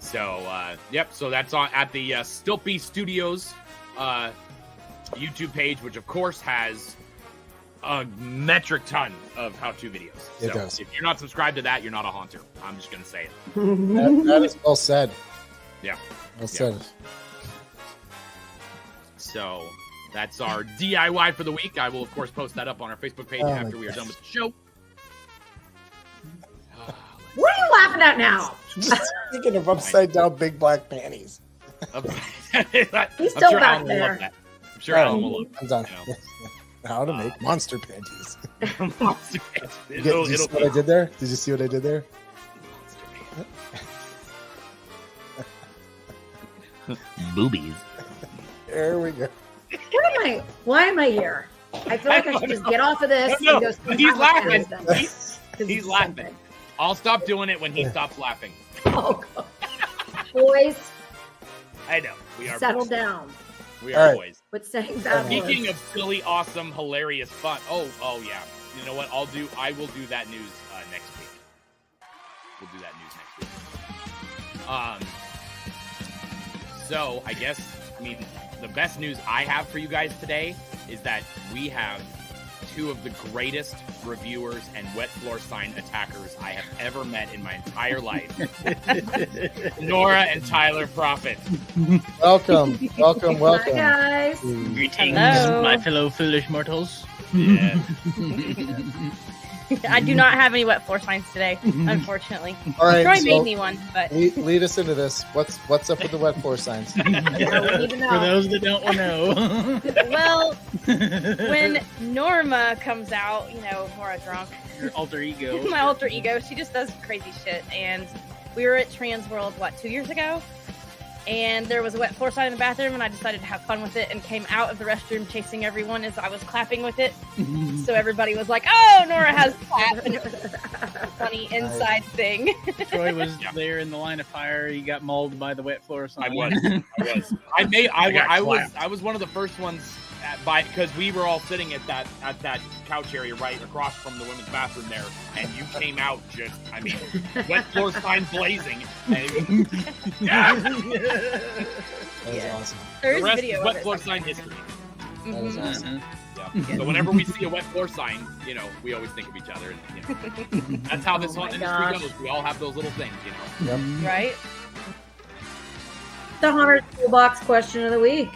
So, yep. So that's on at the Stilpy Studios YouTube page, which of course has a metric ton of how-to videos. So It does. If you're not subscribed to that, you're not a haunter. I'm just gonna say it. That is well said. Yeah. Well said. So that's our DIY for the week. I will of course post that up on our Facebook page after we are done with the show. What are you laughing at now? Speaking of upside down big black panties. He's still back there. I'm sure Alan will love I'm done. You How to make monster panties. Monster panties. Did you see what I did there? Did you see what I did there? Boobies. There we go. Why am I here? I feel like I should just get off of this and go see He's how laughing. it is. He's laughing. I'll stop doing it when he stops laughing. Oh, God. Boys, I know. We are settle boys. down. We are boys. With saying bad Speaking words. of silly, awesome, hilarious fun. Oh yeah. You know what? I will do that news next week. We'll do that news next week. So I guess, the best news I have for you guys today is that we have two of the greatest reviewers and wet floor sign attackers I have ever met in my entire life. Nora and Tyler Prophet. Welcome. Hi, guys. Greetings, Hello. my fellow foolish mortals. Yeah. I do not have any wet floor signs today, unfortunately. All right. Troy so made me one, but lead us into this. What's up with the wet floor signs? Now we need to know. For those that don't know. well, when Norma comes out, Nora drunk, Your alter ego. my alter ego, she just does crazy shit. And we were at Trans World, 2 years ago? And there was a wet floor sign in the bathroom, and I decided to have fun with it and came out of the restroom chasing everyone as I was clapping with it. So everybody was like, "Oh, Nora has clap," and it was a funny inside thing. Troy was there in the line of fire. He got mauled by the wet floor sign. I was. I was one of the first ones because we were all sitting at that couch area right across from the women's bathroom there, and you came out just, wet floor sign blazing. And, yeah. That was awesome. There The is rest video is of wet it. floor sign history. That was awesome. Yeah. So whenever we see a wet floor sign, we always think of each other. And, that's how this whole industry goes. We all have those little things, Yep. Right? The Hunter Toolbox question of the week.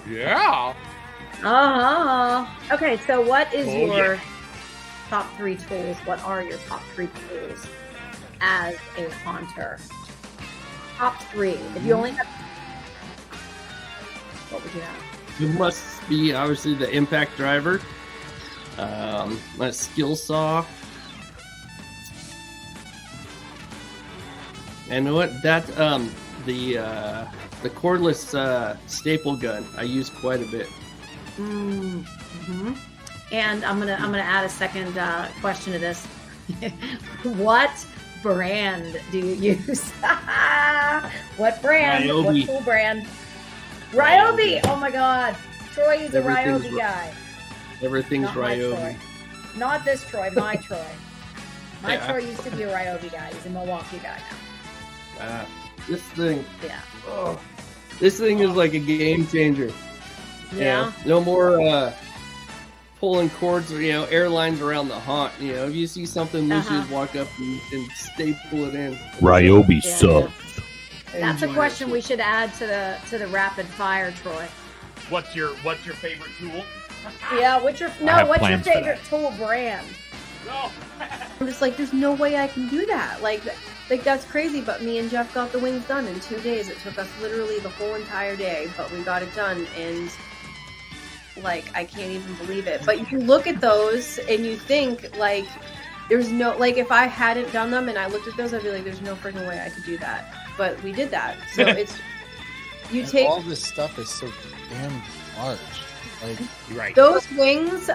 Yeah. Okay, so what is your yeah. top 3 tools? What are your top 3 tools as a haunter? Top 3. If you only have, what would you have? It must be obviously the impact driver, my skill saw, and what that the cordless staple gun I use quite a bit. Mm-hmm. And I'm gonna add a second question to this. What brand do you use? What brand? Ryobi. What tool brand? Ryobi. Oh my God, Troy is a Everything's Ryobi guy. Everything's Not my Ryobi. Troy. Not this Troy. My Troy. My Yeah. Troy used to be a Ryobi guy. He's a Milwaukee guy now. This thing, Yeah. this thing is like a game changer. Yeah. No more pulling cords or airlines around the haunt. If you see something loose, you just walk up and staple it in. Ryobi Yeah. sucks. That's a question we should add to the rapid fire, Troy. What's your favorite tool? Yeah. What's your plans for favorite tool brand? No. I'm just like, there's no way I can do that. Like that's crazy. But me and Jeff got the wings done in 2 days. It took us literally the whole entire day, but we got it done. And I can't even believe it. But you look at those and you think there's no, if I hadn't done them and I looked at those, I'd be like, there's no freaking way I could do that. But we did that. So it's, And take all this stuff is so damn large. You're right. those wings.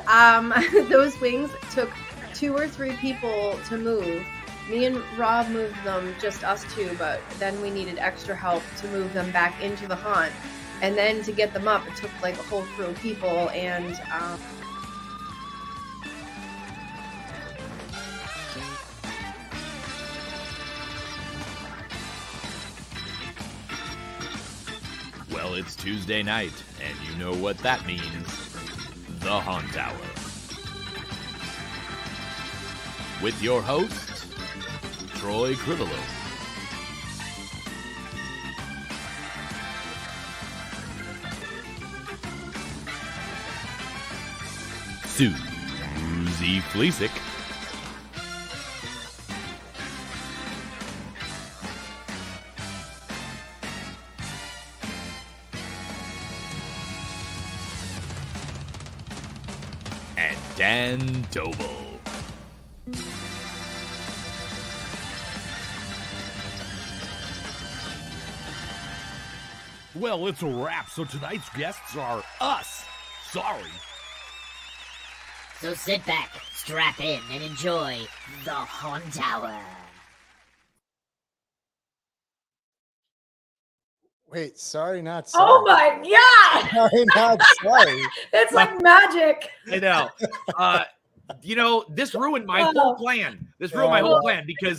Those wings took 2 or 3 people to move. Me and Rob moved them, just us 2, but then we needed extra help to move them back into the haunt. And then to get them up, it took a whole crew of people. And Well, it's Tuesday night, and you know what that means. The Haunt Hour. With your host, Troy Crivello. Susie Fleesick. And Dan Doble. Well, it's a wrap, so tonight's guests are us. Sorry. So sit back, strap in, and enjoy the Haunt Hour. Wait, sorry, not Oh sorry. my god! Sorry, not sorry. It's like magic. I know. This ruined my whole plan. This ruined my whole plan because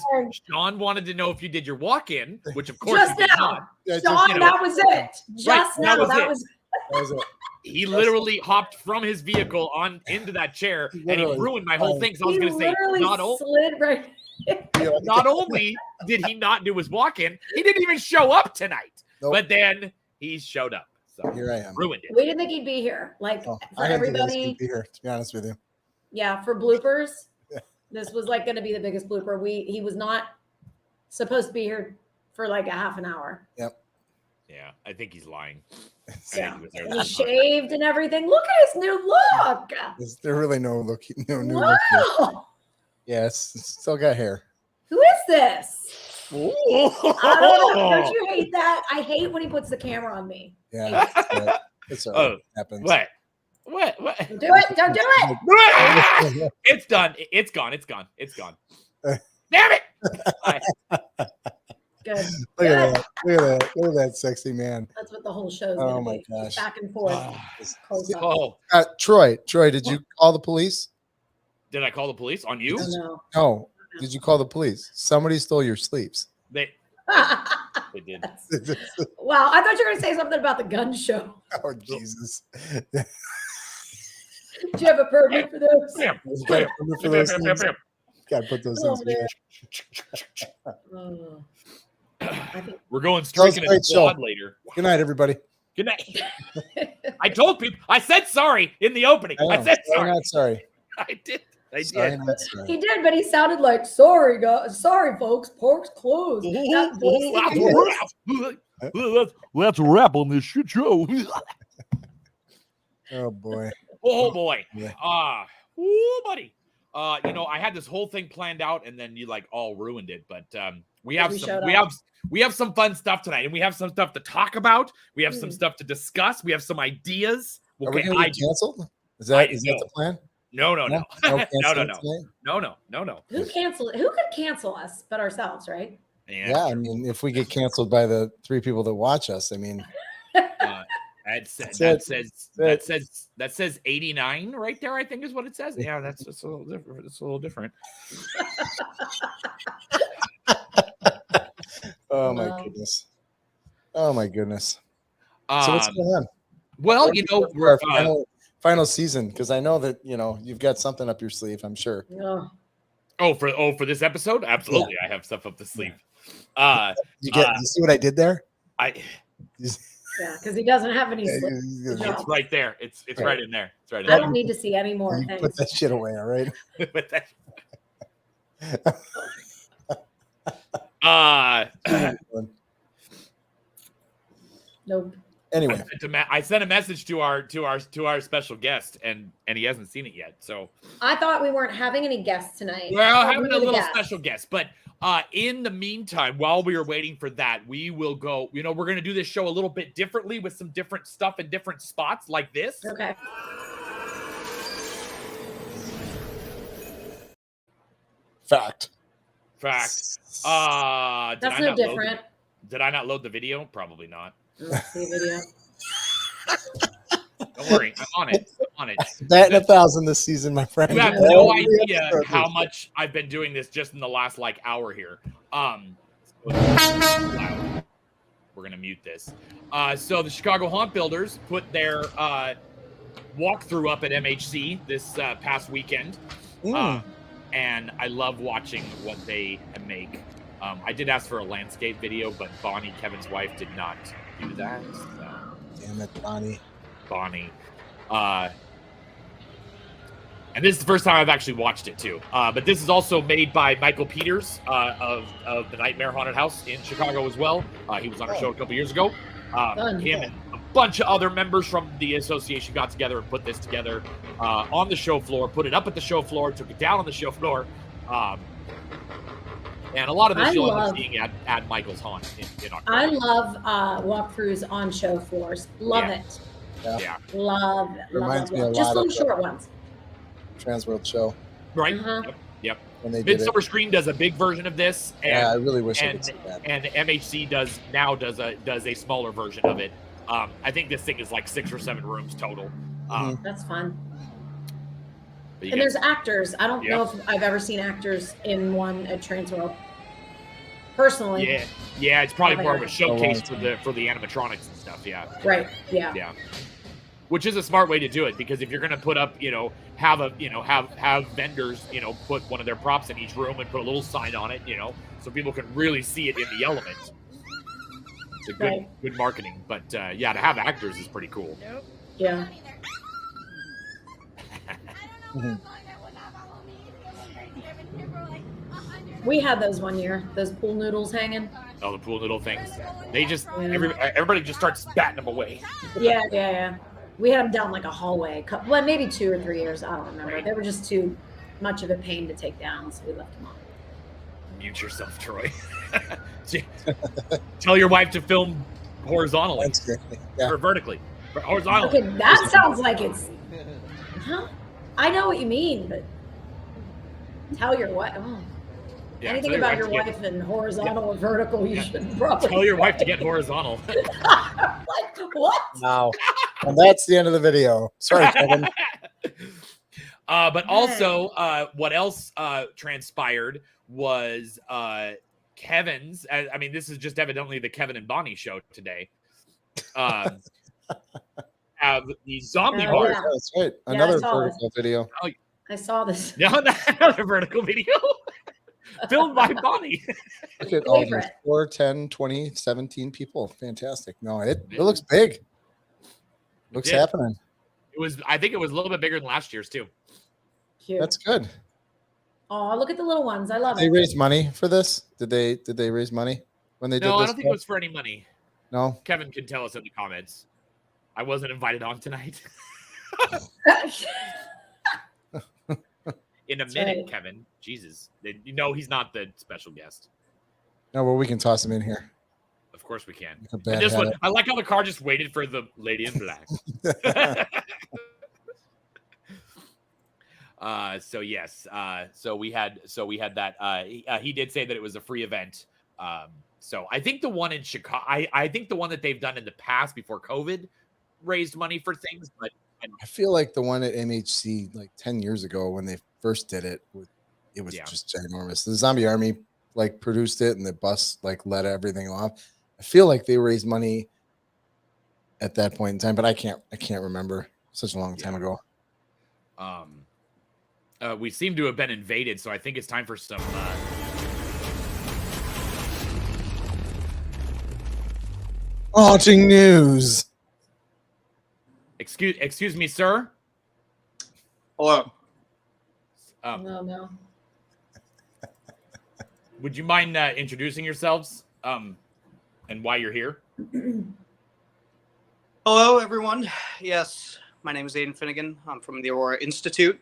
Sean wanted to know if you did your walk-in, which of course Just you did now. not. Yeah, Sean, that was it. Just now, that that was was. That was it. He literally hopped from his vehicle into that chair, and he Literally. ruined my whole thing. So I was He going to say, literally slid right. not only did he not do his walk-in, he didn't even show up tonight. Nope. But then he showed up. So Here I am. ruined it. We didn't think he'd be here. Like Oh, for I didn't think I was everybody, gonna be here, to be honest with you. yeah, for bloopers. Yeah. This was like going to be the biggest blooper. He was not supposed to be here for like a half an hour. Yeah, I think he's lying. I Yeah. think he was there He that time. shaved and everything. Look at his new look. There's really no look, no new look here. Wow. Yes, still got hair. Who is this? I don't know. Oh, Don't you hate that? I hate when he puts the camera on me. Yeah, it's all right. Oh, Happens. what? Don't do it. Don't do it. It's done. It's gone. It's gone. It's gone. Damn it! Good. Look Good. at that! Look at that! Look at that sexy man. That's what the whole show's Oh gonna my be. gosh. Back and forth. Close up. Oh, Troy, did you call the police? did I call the police on you? Oh, no. No. Did you call the police? Somebody stole your sleeves. They did. Wow, I thought you were gonna say something about the gun show. Oh Jesus! Do you have a permit for those? Bam, You bam, gotta put bam, those bam, things- bam, gotta put those Oh, things. man. Oh. I think We're going That was streaking a in great show. squad later. Good night, everybody. Good night. I told people. I said sorry in the opening. I know. said Sorry, sorry. not sorry. I did. I Sorry, did. not sorry. he did, but he sounded like sorry, guys. Sorry, folks. Pork's closed. That voice- That's a wrap on this shit show. Oh boy. Oh boy. Yeah. Buddy. I had this whole thing planned out, and then you like all ruined it. But we have some fun stuff tonight, and we have some stuff to talk about. We have some stuff to discuss. We have some ideas. Are we Okay, gonna get canceled? Is that the plan? No. No No. canceling tonight? No. Who canceled? Who could cancel us but ourselves, right? Yeah, I mean, if we get canceled by the 3 people that watch us, I mean, That says 89 right there. I think is what it says. Yeah, that's a little different. It's a little different. oh my Wow. goodness. Oh my goodness. So what's going on? Well, For our final season, because I know that you've got something up your sleeve, I'm sure. Oh, for this episode, absolutely, I have stuff up the sleeve. You see what I did there? yeah, because he doesn't have any slip. It's right there. It's right in there. It's right in I there. don't need to see any more You things. put that shit away, all right? But Nope. Anyway, I sent a message to our special guest, and he hasn't seen it yet. So I thought we weren't having any guests tonight. we're I thought having we a were the little guests. special guest, but in the meantime, while we were waiting for that, we will go. We're going to do this show a little bit differently with some different stuff in different spots, like this. Okay. fact. Fact. That's Did no different. Did I not load the video? Probably not. Let's see a video. Don't worry, I'm on it. I'm on it. Batting 1,000 this season, my friend. You have no idea how much I've been doing this just in the last hour here. Loud. We're gonna mute this. So the Chicago Haunt Builders put their walkthrough up at MHC this past weekend. And I love watching what they make. I did ask for a landscape video, but Bonnie, Kevin's wife, did not do that. So. Damn it, Bonnie. And this is the first time I've actually watched it too. But this is also made by Michael Peters of the Nightmare Haunted House in Chicago as well. He was on our show a couple years ago. Him and a bunch of other members from the association got together and put this together on the show floor, put it up at the show floor, took it down on the show floor. And a lot of this you'll end up seeing at Michael's Haunt in October. I love walkthroughs on show floors. Love it. Yeah. Love. Reminds me a lot just little of short ones. Transworld show. Right? Yep. When they Midsummer Scream does a big version of this. And, I really wish I could see that. And MHC does a smaller version of it. I think this thing is like 6 or 7 rooms total. That's fun. And there's actors. I don't know if I've ever seen actors in one at Transworld. Personally. Yeah, it's probably more of a showcase for the animatronics and stuff. Yeah. Right. Yeah. Yeah. Which is a smart way to do it, because if you're going to put up, have vendors, put one of their props in each room and put a little sign on it, so people can really see it in the element. It's a good marketing. But to have actors is pretty cool. Yeah. We had those one year, those pool noodles hanging. Oh, the pool noodle things. They just, everybody just starts batting them away. Yeah. We had them down like a hallway, well, maybe 2 or 3 years. I don't remember. Right. They were just too much of a pain to take down, so we left them on. Mute yourself, Troy. Tell your wife to film horizontally. That's great. Yeah. Or vertically. Horizontally. Okay, that sounds like it's... Huh? I know what you mean, but tell your wife... Oh. Yeah, anything about your wife in horizontal or vertical, you should probably... Tell your wife to get horizontal. Like, what? Wow. And that's the end of the video. Sorry, Kevin. But also, what else transpired was Kevin's. I mean, this is just evidently the Kevin and Bonnie show today. Have the zombie bar. Yeah, that's right. Another vertical video. I saw this. No, another vertical video. Filmed by Bonnie. Look at all these 4, 10, 20, 17 people. Fantastic. No, it looks big. Looks happening. I think it was a little bit bigger than last year's too. Cute. That's good. Oh, look at the little ones. I love it. They raised money for this? Did they raise money when they did this? No, I don't think it was for any money. No. Kevin can tell us in the comments. I wasn't invited on tonight. In a minute, Kevin. Jesus. He's not the special guest. No, well, we can toss him in here. Of course we can. And this one, I like how the car just waited for the lady in black. So yes. So we had that. He did say that it was a free event. So I think the one in Chicago, I think the one that they've done in the past before COVID raised money for things, but I feel like the one at MHC like 10 years ago when they first did it, it was just ginormous. The Zombie Army produced it and the bus let everything off. I feel like they raised money at that point in time, but I can't remember. Such a long time ago. We seem to have been invaded, so I think it's time for some haunting news. Excuse me, sir. Hello. No. Would you mind introducing yourselves and why you're here? Hello, everyone. Yes, my name is Aiden Finnegan. I'm from the Aurora Institute.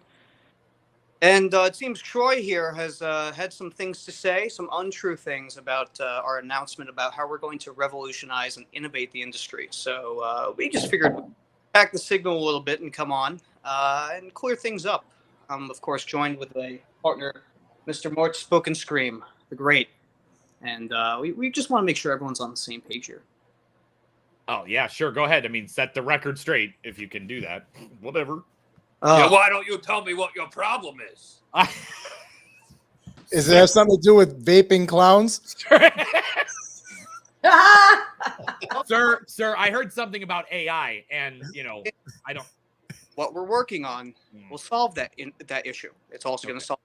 And it seems Troy here has had some things to say, some untrue things about our announcement about how we're going to revolutionize and innovate the industry. So we just figured we'd pack the signal a little bit and come on and clear things up. I'm, of course, joined with a partner, Mr. Mort Spoken Scream, the great. And we just want to make sure everyone's on the same page here. Oh, yeah, sure. Go ahead. I mean, set the record straight if you can do that. Whatever. Why don't you tell me what your problem is? Does it have something to do with vaping clowns? sir, I heard something about AI, and I don't. What we're working on will solve that issue. It's also going to solve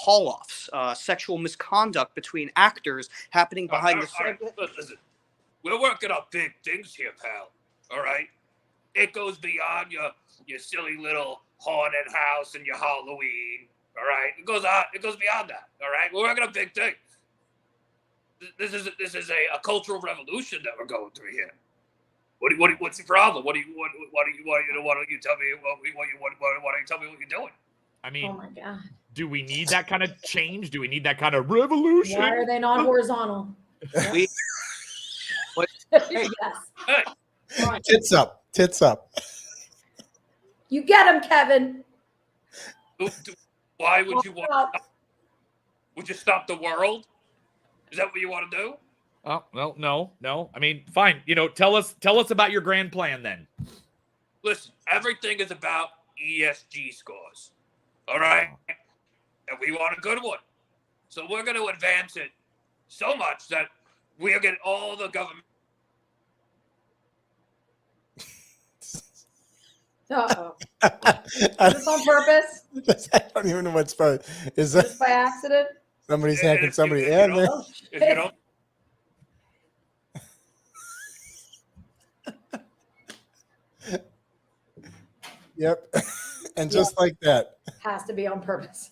call-offs, sexual misconduct between actors happening behind the scenes. Listen, we're working on big things here, pal. All right, it goes beyond your silly little haunted house and your Halloween. All right, it goes beyond that. All right, we're working on big things. This is a cultural revolution that we're going through here. What's the problem? Why don't you tell me what you're doing? I mean, Oh my god. Do we need that kind of change? Do we need that kind of revolution? Why are they not horizontal? We- Yes. Hey, Right. Tits up. Tits up. You get him, Kevin. why would you want? Up. Would you stop the world? Is that what you want to do? Oh, well, no. I mean, fine. Tell us about your grand plan then. Listen, everything is about ESG scores. All right? And we want a good one. So we're going to advance it so much that we're getting all the government. Uh-oh. Is this on purpose? I don't even know what's funny. Is that Just by accident? somebody's And hacking if somebody you in don't- there? If you don't, Yep. And just like that, Has to be on purpose.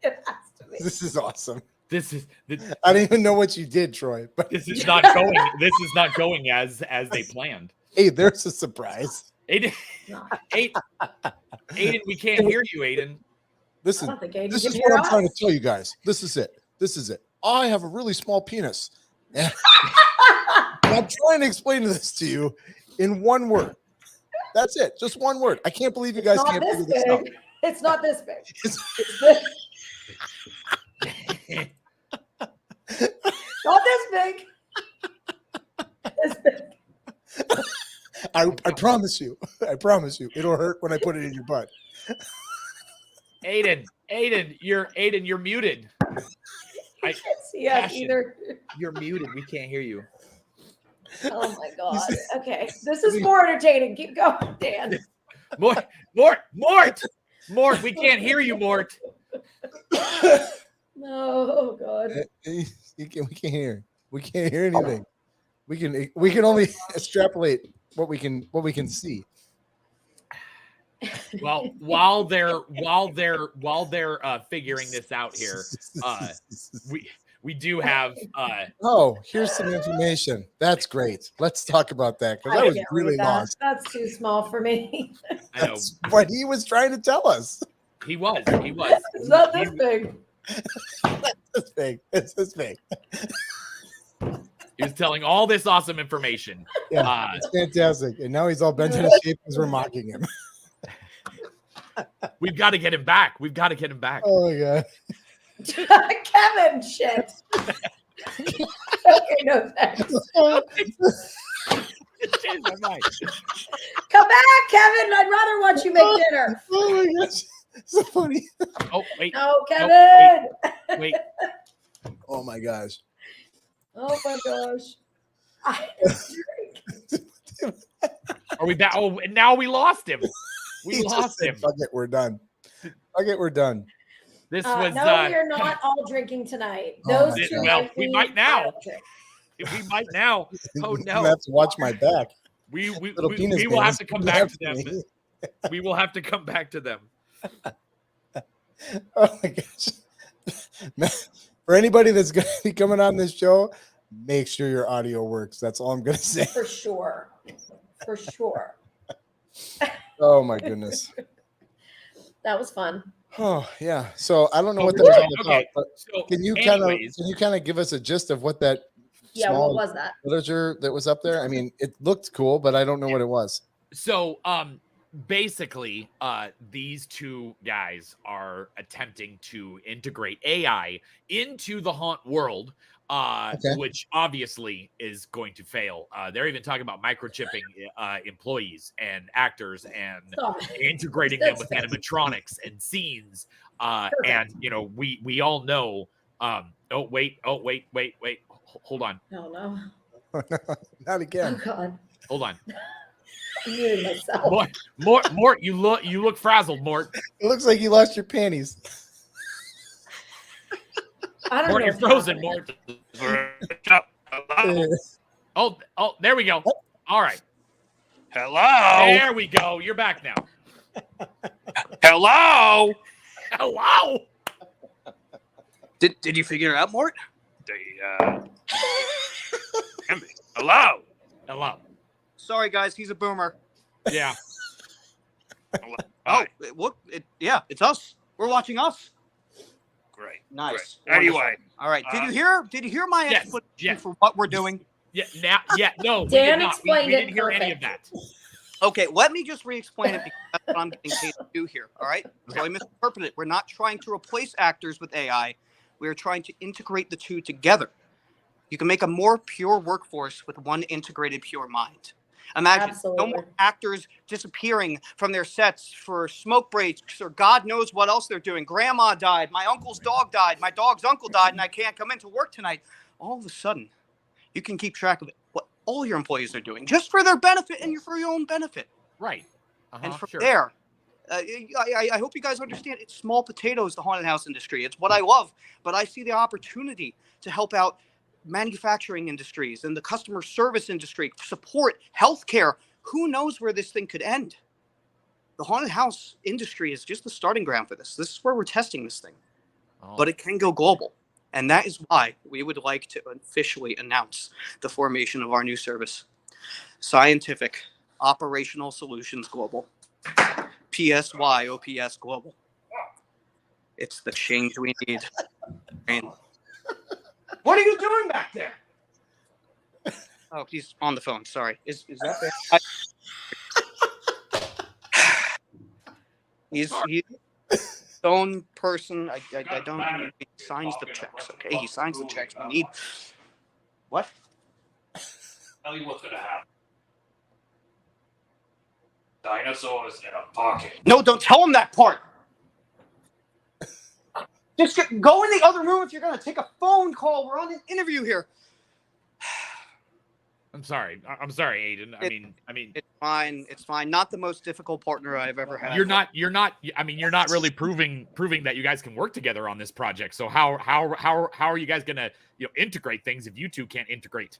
It has to be. this is awesome. This is I don't even know what you did, Troy. But this is not going. This is not going as they planned. hey, there's a surprise. Aiden, No, Aiden, we can't hear you, Aiden. I Listen, don't think Aiden this can is hear what I'm us. trying to tell you guys. This is it. This is it. I have a really small penis. And I'm trying to explain this to you in one word. That's it. Just one word. I can't believe you guys Not can't this figure this out. big. It's not this big. It's- It's this. Not this big. This big. I promise you. I promise you. It'll hurt when I put it in your butt. Aiden, you're muted. I can't see us Passion. either. You're muted. We can't hear you. Oh my god. Okay. This is more entertaining. Keep going, Dan. Mort. We can't hear you, Mort. No, oh god. We can't hear. We can't hear anything. We can only extrapolate what we can see. Well, while they're figuring this out here, we do have Oh, here's some information. That's great. Let's talk about that because I was can't read really that. lost. That's too small for me. I know That's what he was trying to tell us. he was. It's not this big. It's big. It's this big. He was telling all this awesome information. Yeah, it's fantastic. And now he's all bent out of shape because we're mocking him. We've got to get him back. Oh my god. Kevin, shit. Okay, no thanks. Change my mind. Come back, Kevin. I'd rather watch you make dinner. Oh my gosh. So funny. Oh wait. No, Kevin. Wait. Oh my gosh. Oh my gosh. Are we back? Oh, and now we lost him. We lost him. Fuck it, we're done. We're done. This was. No, we are not all drinking tonight. Oh Those my two. God. Well, might we be might now. out drink. We might now. Oh I'm no. gonna have to watch my back. We Little penis will have fans to come do back that to them. for me. We will have to come back to them. Oh my gosh. For anybody that's going to be coming on this show, make sure your audio works. That's all I'm going to say. For sure. For sure. Oh my goodness. That was fun. Oh yeah. So I don't know Oh, what that was all about, okay. but So, can you anyways, kind of give us a gist of what that Yeah, small what was that? literature that was up there? I mean, it looked cool, but I don't know what it was. So, basically, these two guys are attempting to integrate AI into the Haunt world, which obviously is going to fail. They're even talking about microchipping employees and actors and integrating them with animatronics and scenes. And we all know. Hold on. No. Oh, no, not Oh again. God, Hold on. I muted myself. Mort, you look frazzled, Mort. It looks like you lost your panties. I don't Mort, know. you're what's frozen, happening. Mort. Oh, there we go. All right. Hello. There we go. You're back now. Hello. Hello. Did you figure it out, Mort? Hello. Hello. Sorry, guys. He's a boomer. Yeah. Oh, yeah, it's us. We're watching us. Great. Nice. Great. Anyway. All right. Did you hear my explanation for what we're doing? No. We Dan did not. explained we it didn't hear any of perfect. that. Okay, let me just re-explain it because that's what I'm getting paid to do here. All right. So I misinterpreted it. We're not trying to replace actors with AI. We are trying to integrate the two together. You can make a more pure workforce with one integrated, pure mind. Imagine no more actors disappearing from their sets for smoke breaks or God knows what else they're doing. Grandma died. My uncle's dog died. My dog's uncle died, and I can't come into work tonight. All of a sudden, you can keep track of it, what all your employees are doing, just for their benefit and for your own benefit. Right. And from there, I hope you guys understand. It's small potatoes, the haunted house industry. It's what I love, but I see the opportunity to help out manufacturing industries and the customer service industry, support healthcare. Who knows where this thing could end? The haunted house industry is just the starting ground for this. This is where we're testing this thing, but it can go global. And that is why we would like to officially announce the formation of our new service, Scientific Operational Solutions Global, PSYOPS Global. It's the change we need. What are you doing back there? Oh, he's on the phone. Sorry. Is that he's his own person. I don't know. He signs the checks. Okay, he signs the checks. We need what? Tell you what's gonna happen. Dinosaurs in a pocket. No, don't tell him that part. Just go in the other room if you're going to take a phone call. We're on an interview here. I'm sorry, Aiden. I mean, it's fine. It's fine. Not the most difficult partner I've ever had. You're not. I mean, you're not really proving that you guys can work together on this project. So how are you guys gonna integrate things if you two can't integrate?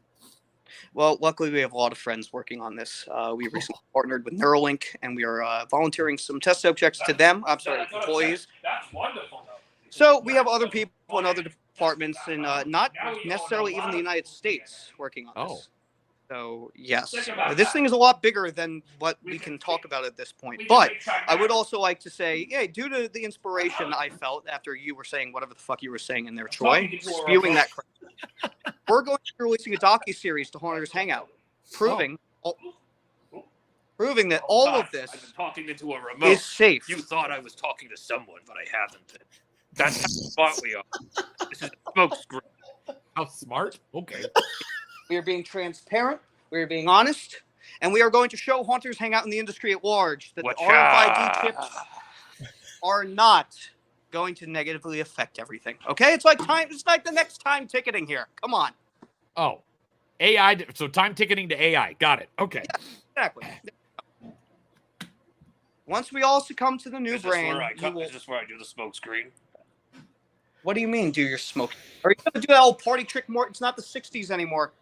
Well, luckily we have a lot of friends working on this. We recently partnered with Neuralink, and we are volunteering some test subjects to them. I'm sorry, employees. That's wonderful. So we have other people in other departments, and not necessarily even the United States working on this. So yes, this thing is a lot bigger than what we can talk about at this point. But I would also like to say, due to the inspiration I felt after you were saying whatever the fuck you were saying in there, Troy, spewing that crap, we're going to be releasing a docu-series to Haunters Hangout, proving that all of this I've been talking into a remote. is safe. You thought I was talking to someone, but I haven't. That's how smart we are. This is a smoke screen. How smart? Okay. We are being transparent. We are being honest. And we are going to show Haunters Hangout in the industry at large that the RFID chips are not going to negatively affect everything. Okay? It's like the next time ticketing here. Come on. Oh. AI. So time ticketing to AI. Got it. Okay. Yeah, exactly. Once we all succumb to the new brand, Is this where I do the smoke screen? What do you mean, do your smoke? Are you going to do that old party trick more? It's not the 60s anymore.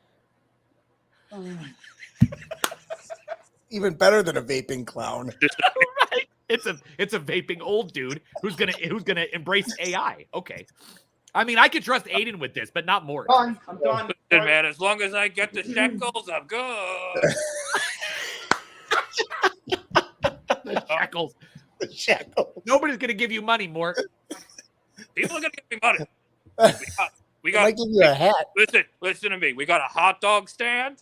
Even better than a vaping clown. Right. It's a vaping old dude who's gonna embrace AI. Okay. I mean, I could trust Aiden with this, but not more. I'm done. Listen, man, as long as I get the shekels, I'm good. The shekels. The shekels. Nobody's gonna give you money, Mort. People are gonna give me money. We got. I might give you a hat. Listen to me. We got a hot dog stand.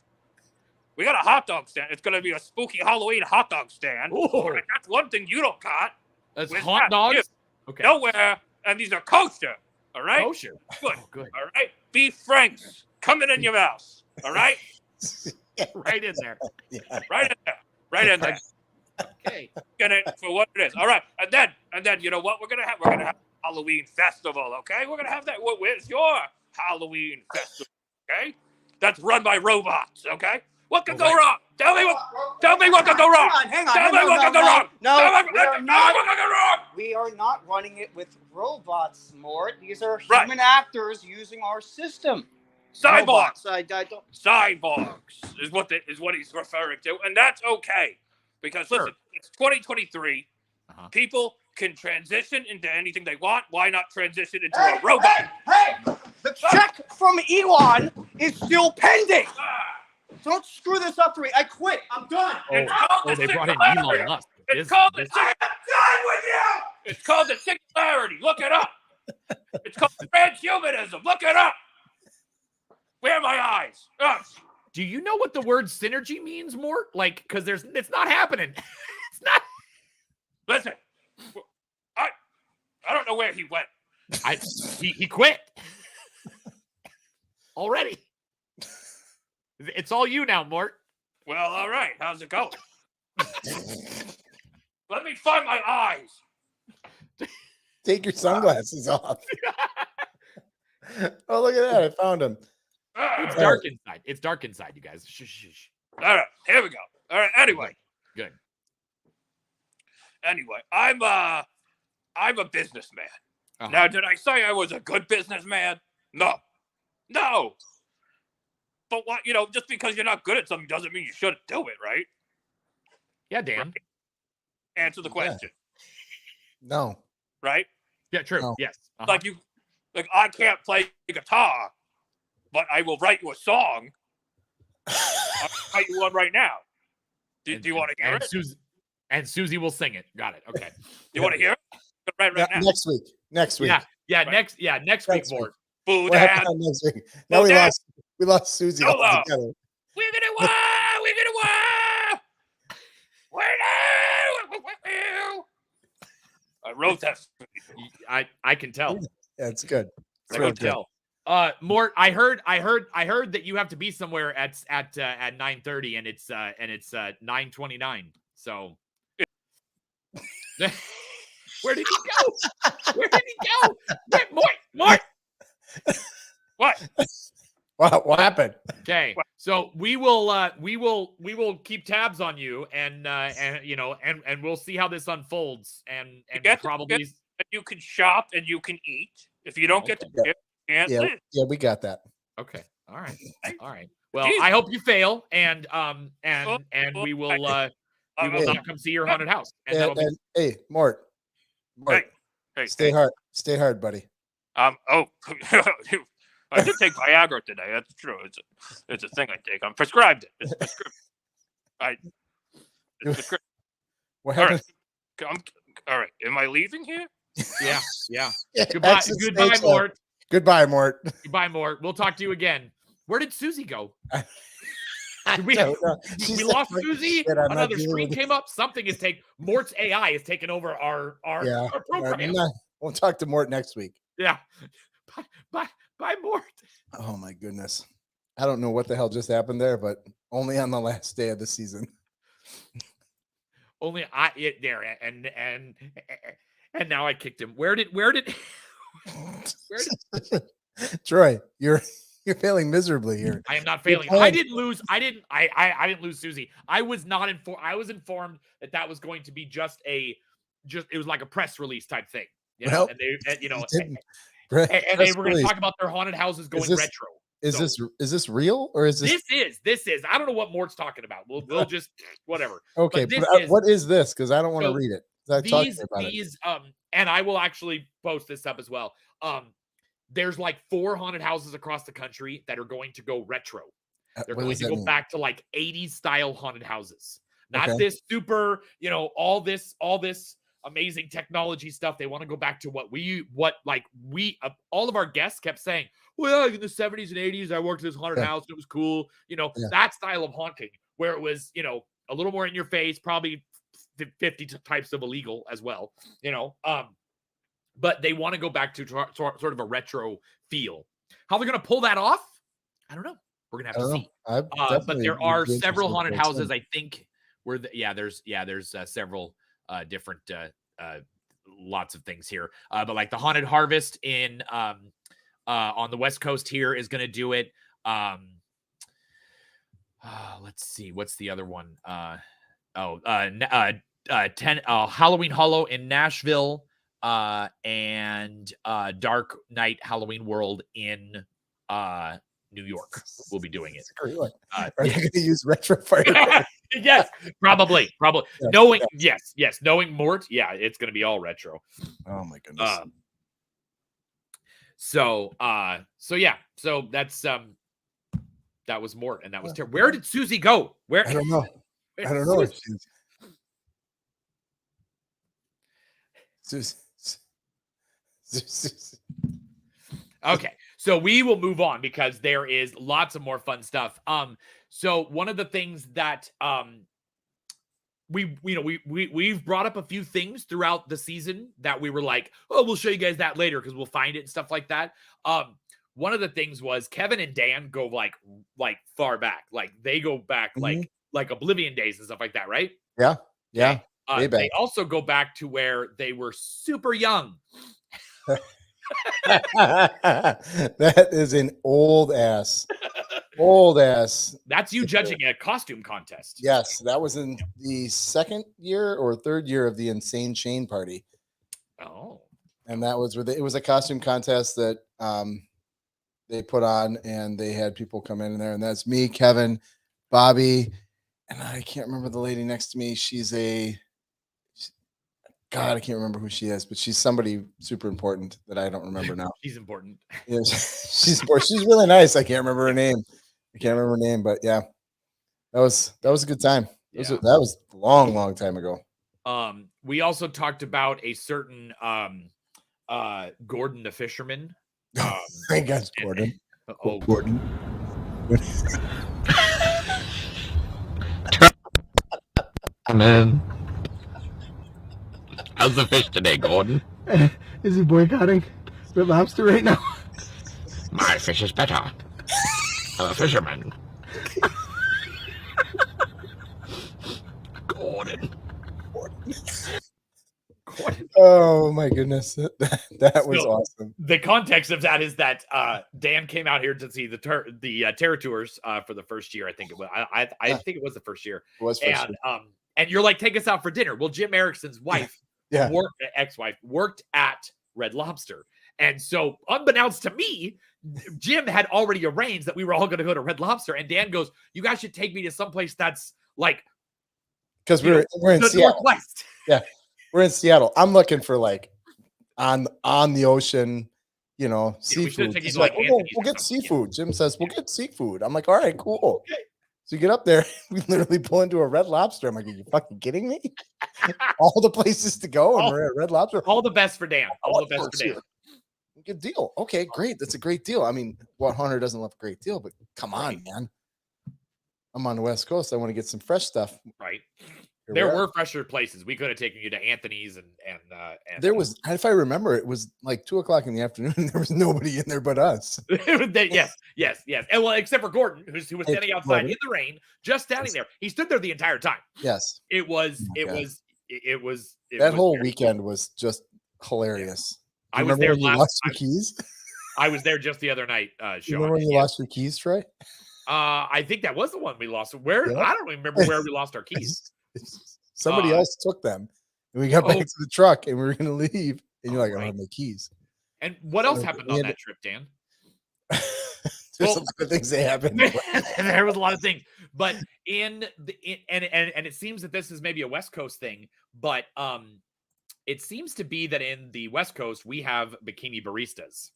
It's gonna be a spooky Halloween hot dog stand. Ooh. That's one thing you don't got. That's hot dogs. Here. Okay. Nowhere, and these are kosher. All right. Kosher. Good. Oh, good. All right. Beef Franks coming in your mouth. All right. Right in there. Yeah. Right in there. Okay. Get it for what it is. All right. And then you know what we're gonna have? We're gonna have a Halloween festival. Okay. We're gonna have that. Where's your Halloween festival? Okay. that's run by robots. Okay, what could go wrong? Tell me what could go wrong. Hang on. Tell me what could go wrong. No, Tell me what could go wrong. we are not running it with robots, Mort. These are human actors using our system. Cyborgs. I don't. Cyborgs is what he's referring to, and that's okay because listen, it's 2023. People can transition into anything they want. Why not transition into a robot? Hey! The check from Elon is still pending. Don't screw this up for me. I quit. I'm done. They brought in Elon Musk. It's called the I am done with you. It's called the singularity. Look it up. It's called transhumanism. Look it up. Where are my eyes? Do you know what the word synergy means, Mort? Like, because it's not happening. It's not. Listen, I don't know where he went. He quit already. It's all you now, Mort. Well, all right. How's it going? Let me find my eyes. Take your sunglasses off. Oh, look at that. I found him. It's dark inside. It's dark inside, you guys. Shh. All right. Here we go. All right. Anyway. Good. Anyway, I'm a businessman. Now, did I say I was a good businessman? No. But what, just because you're not good at something doesn't mean you shouldn't do it, right? Yeah, Dan. Right? Answer the question. No. Right? Yeah, true. No. Yes. Like I can't play guitar, but I will write you a song. I'll write you one right now. Do you want to hear it? And Susie will sing it. Got it. Okay. You want to hear it? Right now. Next week. Yeah. Right. Next week, Mort. Food what happened next week? No, we lost Susie altogether. We're gonna win. I wrote that. I can tell. Yeah, it's good. I can tell. Mort, I heard that you have to be somewhere at 9:30, and it's 9:29. So, where did he go? Mort. What? What happened? Okay, so we will keep tabs on you, and we'll see how this unfolds, and probably you can shop and you can eat. If you don't get to you can't live. Yeah, we got that. Okay. All right. Well, I hope you fail, and we will not come see your haunted house. And hey, Mort. Hey, stay hard, buddy. I did take Viagra today. That's true. It's a thing I take. I'm prescribed it. It's prescription. It's prescription. What happened? All right. Am I leaving here? Yeah. Goodbye, Mort. Goodbye, Mort. Goodbye, Mort. We'll talk to you again. Where did Susie go? We lost Susie. Another screen came up. Something is Mort's AI is taking over our program. We'll talk to Mort next week. Yeah. Bye, Mort. Oh my goodness. I don't know what the hell just happened there, but only on the last day of the season. Only and now I kicked him. Where did Troy, you're failing miserably here. I am not failing. I didn't lose Susie. I was not informed. I was informed that was going to be it was like a press release type thing. And they were going to talk about their haunted houses going retro. Is this real or is this? This is. I don't know what Mort's talking about. We'll just whatever. Okay, what is this? Because I don't want to read it. And I will actually post this up as well. There's like 4 haunted houses across the country that are going to go retro. They're going to go back to like 80s style haunted houses. Not this super, all this amazing technology stuff. They want to go back to all of our guests kept saying, well, in the 70s and 80s, I worked in this haunted house. It was cool. That style of haunting where it was, a little more in your face, probably 50 types of illegal as well, but they want to go back to sort of a retro feel. How they're going to pull that off? I don't know. We're going to have to see. But there are several haunted houses, I think, where there's several different lots of things here. But like the Haunted Harvest in on the West Coast here is going to do it. let's see, what's the other one? Halloween Hollow in Nashville, and Dark Knight Halloween World in New York. We'll be doing it. Are they going to use Retro Fire? Yes, probably. Yes, knowing Mort, yeah, it's going to be all retro. Oh my goodness. So that's that was Mort, and that was terrible. Where did Susie go? Where? I don't know. Susie. Okay, so we will move on because there is lots of more fun stuff. So one of the things that we've brought up a few things throughout the season that we were like, oh, we'll show you guys that later because we'll find it and stuff like that. One of the things was Kevin and Dan go like far back, like they go back like Oblivion days and stuff like that, right? Yeah. They also go back to where they were super young. That is an old ass. That's you judging a costume contest. Yes, that was in the second year or third year of the Insane Shane party. Oh, and that was where it was a costume contest that they put on, and they had people come in there, and that's me, Kevin, Bobby, and I can't remember the lady next to me. God, I can't remember who she is, but she's somebody super important that I don't remember now. She's important. Yeah, she's important. She's really nice. I can't remember her name. But yeah, that was a good time. That was a long time ago. We also talked about a certain Gordon the fisherman. Thank God, Gordon. Gordon. Man. How's the fish today, Gordon? Is he boycotting Red Lobster right now? My fish is better. I'm a fisherman. Gordon. Oh my goodness, that was awesome. The context of that is that Dan came out here to see the Terra Tours for the first year. I think it was. I think it was the first year. It was first year. And you're like, take us out for dinner. Well, Jim Erickson's wife, ex-wife, worked at Red Lobster, and so unbeknownst to me, Jim had already arranged that we were all going to go to Red Lobster. And Dan goes, "You guys should take me to someplace that's like." Because we're in Seattle. Northwest. Yeah, we're in Seattle. I'm looking for like on the ocean, seafood. He's like, we'll get seafood. Jim says, we'll get seafood. I'm like, all right, cool. Okay. So you get up there, we literally pull into a Red Lobster. I'm like, are you fucking kidding me? All the places to go, and we're at Red Lobster. All the best for Dan. All the best for Dan. Good deal. Okay, great. That's a great deal. I mean, what Hunter doesn't love a great deal, but come on, man. I'm on the West Coast. I want to get some fresh stuff. Right. There were fresher places. We could have taken you to Anthony's and there was, if I remember, it was like 2:00 in the afternoon. There was nobody in there but us. Yes. And well, except for Gordon, who was standing outside in the rain, just standing there. He stood there the entire time. Yes. It was that whole weekend was just hilarious. Yeah. I was there last. Lost your keys? I was there just the other night. Sean. Remember when you lost your keys, Troy? I think that was the one we lost. Where? Yeah. I don't remember where we lost our keys. Somebody else took them, and we got back to the truck, and we were going to leave. And you're like, I don't have my keys. And what else happened on that trip, Dan? There's a lot of things that happened. There was a lot of things, but and it seems that this is maybe a West Coast thing, but it seems to be that in the West Coast we have bikini baristas,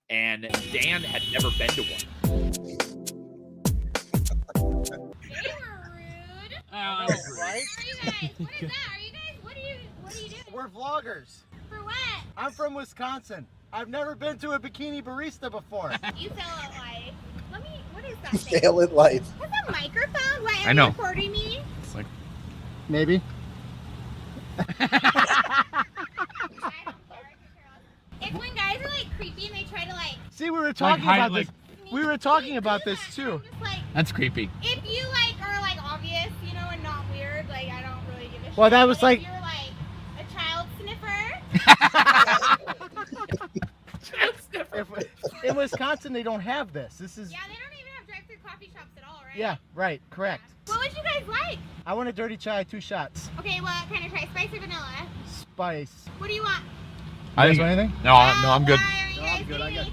and Dan had never been to one. Right? What is that? What are you doing? We're vloggers. For what? I'm from Wisconsin. I've never been to a bikini barista before. You fail at life. What is that thing? Fail at life. Is that a microphone? Why I know. You recording me? It's like maybe. It's when guys are like creepy and they try to like. See, we were talking about this. We were talking about this too. That's creepy. If you like are like obvious, and not weird, like I don't really give a shit. Well, that was like. If you're like a child sniffer. In Wisconsin, they don't have this. This is. Yeah, they don't even have drive-through through coffee shops at all, right? Yeah, right, correct. What would you guys like? I want a dirty chai, 2 shots. Okay, what kind of try? Spice or vanilla? Spice. What do you want? I think anything? No, I'm good. I'm good. I got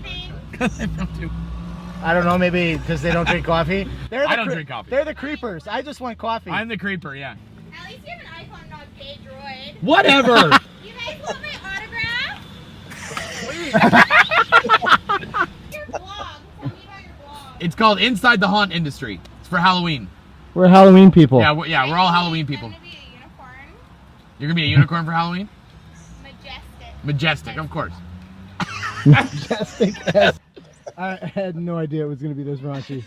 I don't know, maybe because they don't drink coffee. I don't drink coffee. They're the creepers. I just want coffee. I'm the creeper, yeah. At least you have an iPhone, not gay droid. Whatever. You guys want my autograph? Your blog. Tell me about your blog. It's called Inside the Haunt Industry. It's for Halloween. We're Halloween people. Yeah, we're all Halloween people. You're gonna be a unicorn for Halloween? Majestic, of course. Majestic. I had no idea it was going to be this raunchy.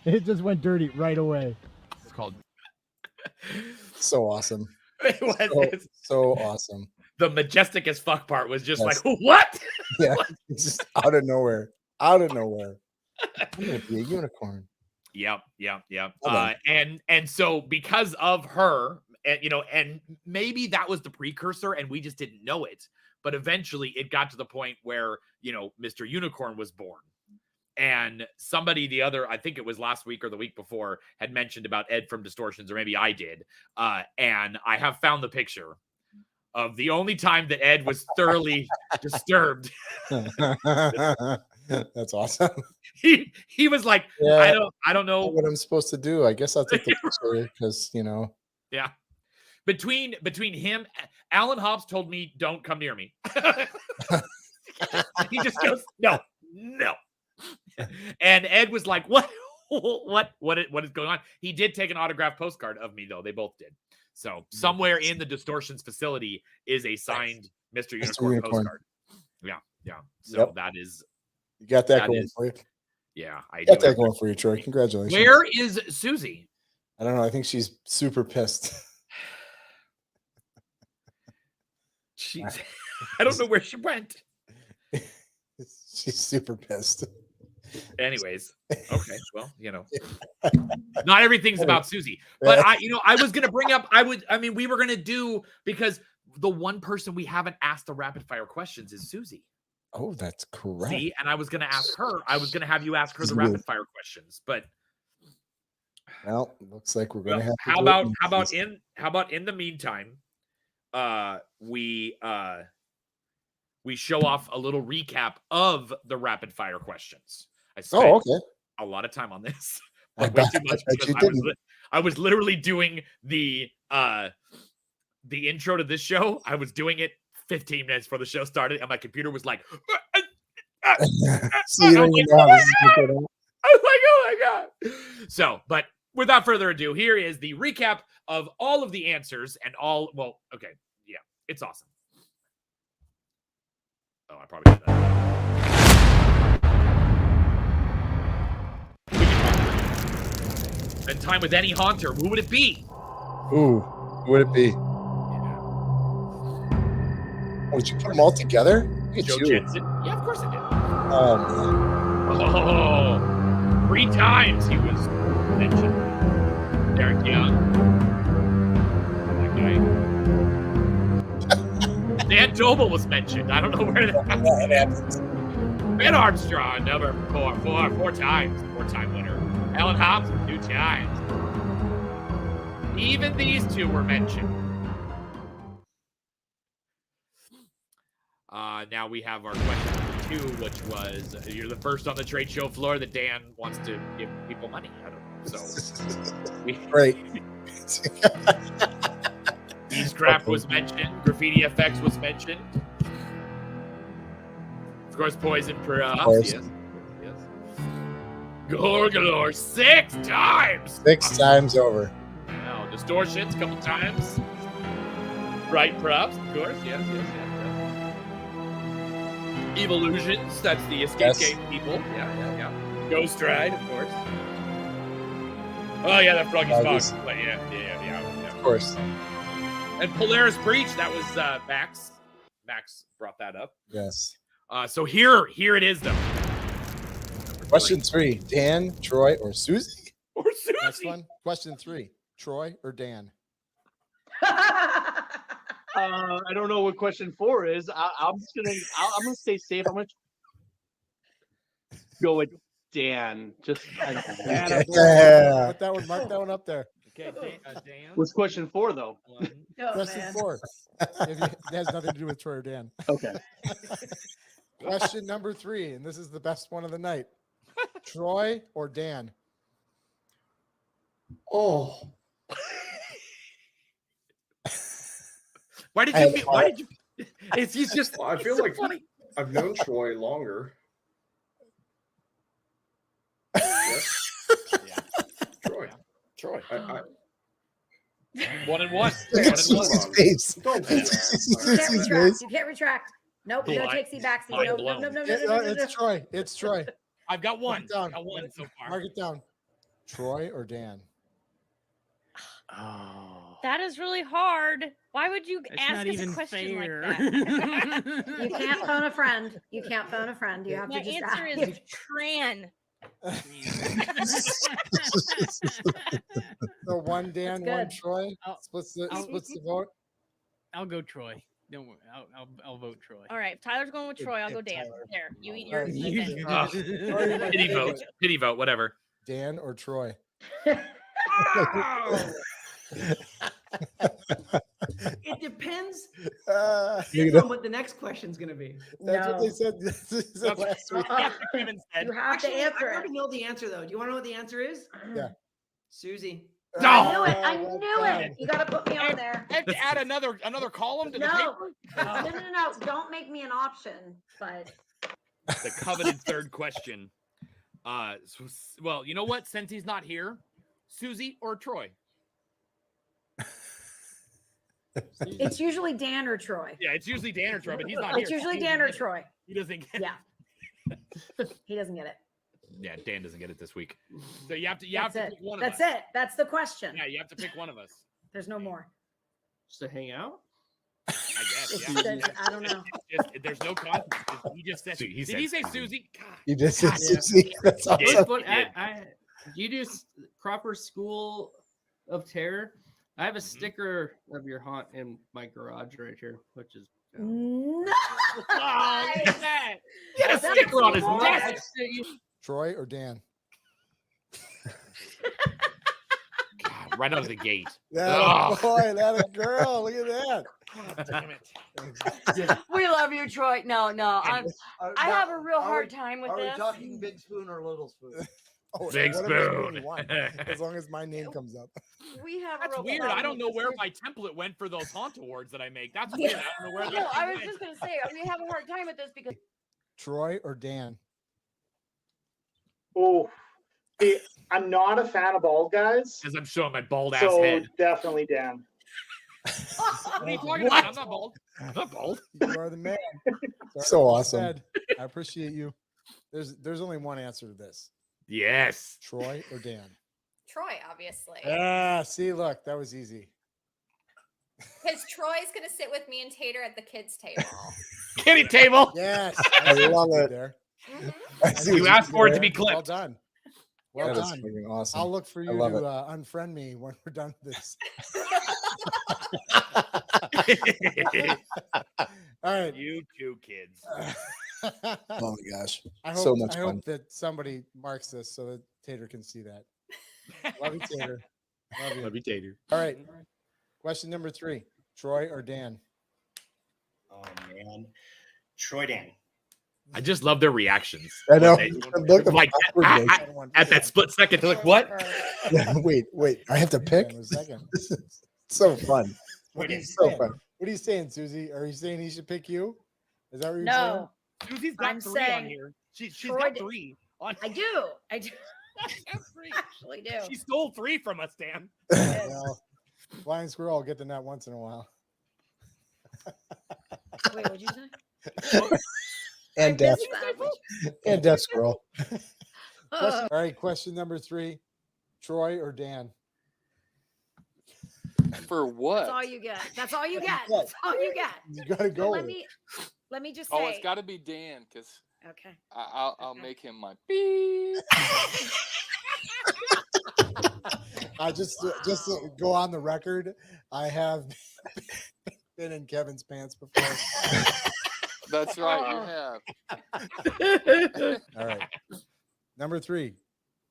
It just went dirty right away. It's called. So awesome. It was so awesome. The majestic as fuck part was just Yes. like, what? Yeah, it's just out of nowhere. Out of nowhere. I'm gonna be a unicorn. Yep. Hold on. And so because of her, and maybe that was the precursor, and we just didn't know it. But eventually, it got to the point where Mr. Unicorn was born, and somebody I think it was last week or the week before, had mentioned about Ed from Distortions, or maybe I did. And I have found the picture of the only time that Ed was thoroughly disturbed. That's awesome. He was like, Yeah, I don't know what I'm supposed to do. I guess I'll take the picture because Yeah. Between him, Alan Hobbs told me, "Don't come near me." He just goes, "No." And Ed was like, "What? What is going on?" He did take an autographed postcard of me, though. They both did. So somewhere in the Distortions facility is a signed Mr. Unicorn postcard. Yeah. So that is. You got that going for you. Yeah, I got that going for you, Troy. Congratulations. Where is Susie? I don't know. I think she's super pissed. I don't know where she went. She's super pissed. Anyways, okay, well, not everything's about Susie, but I was gonna bring up. We were gonna do, because the one person we haven't asked the rapid fire questions is Susie. Oh, that's correct. See, and I was gonna ask her. I was gonna have you ask her the rapid fire questions, but well, looks like we're gonna have. How about in the meantime, we show off a little recap of the rapid fire questions. I spent a lot of time on this, but way too much because I was literally doing the intro to this show. I was doing it 15 minutes before the show started, and my computer was like, so you don't even know how this is going on. I was like, oh my god. So, but without further ado, here is the recap of all of the answers and all. Well, okay, yeah, it's awesome. Oh, I probably did that. Spend time with any haunter. Who would it be? Ooh, who would it be? Oh, did you put them all together? Look at Joe you. Jensen? Yeah, of course I did. Oh, man. 3 times he was mentioned. Derek Young. That guy. Dan Doble was mentioned. I don't know where that happens. Ben Armstrong, number 4 times. 4-time winner. Alan Hobbs, 2 times. Even these 2 were mentioned. Now we have our question number 2, which was, you're the first on the trade show floor that Dan wants to give people money. I don't know. So, right. Eastcraft was mentioned. Graffiti FX was mentioned. Of course, Poison Props. Yes. Gorgalore 6 times. 6 times over. Wow. Distortions a couple times. Right Props, of course. Yes. Evolutions, that's the escape game people. Yeah. Ghost Ride, of course. Oh yeah, that Froggy's Fox. But yeah. Of course. And Polaris Breach, that was Max. Max brought that up. Yes. So here it is though. Question 3: Dan, Troy, or Susie? Next one. Question 3: Troy or Dan? I don't know what question 4 is. I'm gonna stay safe. I'm gonna go with Dan. Just I don't know. Yeah. Put that one, mark that one up there. Okay, Dan. What's question 4 though? Question 4. It has nothing to do with Troy or Dan. Okay. Question number 3, and this is the best one of the night. Troy or Dan? Oh. Why did you? He's just. I feel so like funny. I've known Troy longer. Yes. Yeah. Troy. I 1-1. Face. Don't do You can't that. retract. You can't retract. Nope. No Blind- takesy backsies. blind No. blown. It's Troy. It's Troy. I've got one. Mark it down. I got one so far. Mark it down. Troy or Dan? Oh. That is really hard. Why would you That's ask not us even a question fair. like that? You can't phone a friend. You can't phone a friend. You have My to just answer ask. is Tran. So one Dan, That's one good. Troy. Splits the vote. I'll go Troy. Don't worry. I'll vote Troy. All right, if Tyler's going with Troy, I'll go Dan. Tyler. There, you eat All yours. right, and then- Pity vote, whatever. Dan or Troy? It depends Uh, on what the next question's going to be. That's what they said. Last week. You have to Actually, answer I it. already know the answer, though. Do you want to know what the answer is? Yeah. Susie. I knew it. I knew it. You got to put me on there. I have to add another column to the No. paper. No. Don't make me an option. But The coveted third question. Well, you know what? Since he's not here, Susie or Troy? it's usually Dan or Troy. Yeah, it's usually Dan or Troy, but he's not here. It's usually He Dan doesn't or get it. Troy. He doesn't get Yeah. He doesn't get it. Yeah, Dan doesn't get it this week. So you have to That's pick it. one of That's us. it. That's the question. Yeah, you have to pick one of us. There's no more. Just to hang out? I guess. It's Yeah. just- I don't know. There's no consequence. He just said. Did he say Susie? God. You just said Yeah. Susie. That's Yeah. awesome. But you do Cropper School of Terror. I have a sticker of your haunt in my garage right here, which is No. Oh, look at that. He had a That's sticker on his more. desk. Troy or Dan? God, right out of the gate. That Ugh. boy, that a girl. Look at that. God damn it. We love you, Troy. No, I have a real hard time with Are we this. talking big spoon or little spoon? Oh, Big whatever spoon. you want, as long as my name comes up. We have That's a real weird. problem I don't with know this. where my template went for those haunt awards that I make. That's weird. I don't know where No, that I thing was went. just gonna say we have a hard time with this because Troy or Dan? Oh, I'm not a fan of bald guys, As I'm showing my bald ass so head. definitely Dan. What are you talking about? I'm not bald. I'm not bald. You are the man. Sorry So about awesome. that. I appreciate you. There's only one answer to this. Yes. Troy or Dan? Troy, obviously. Ah, see, look, that was easy. Because Troy's going to sit with me and Tater at the kids' table. Kitty table. Yes, I love it. There. I see what You asked for it to did be there. Well clipped. done. Well That is done. freaking awesome. I'll look for I you love to it. unfriend me when we're done with this. All right. You two kids. Oh my gosh. I hope, So much I fun. hope that somebody marks this so that Tater can see that. Love you, Tater. Love you. Love you, Tater. All right. Question number 3. Troy or Dan? Oh man, Troy Dan. I just love their reactions. I know. When Look at like at that split second, they're like, "What?" Yeah, wait. I have to pick. A second. This is so fun. What are you So saying? fun. What are you saying, Susie? Are you saying he should pick you? Is that what you're No. Susie's got I'm 3 on saying here. She's Troy got did- 3 on. I do. I actually do. She stole 3 from us, Dan. saying? Well, blind squirrel get the nut once in a while. Wait, what'd you say? And death. That. And death scroll. All right, question number 3. Troy or Dan? For what? That's all you get. That's all you get. That's all you get. You gotta go. Let with it. me just say. Oh, it's got to be Dan because Okay. I'll make him my beep. I just to go on the record. I have been in Kevin's pants before. That's right, you have. All right. Number 3,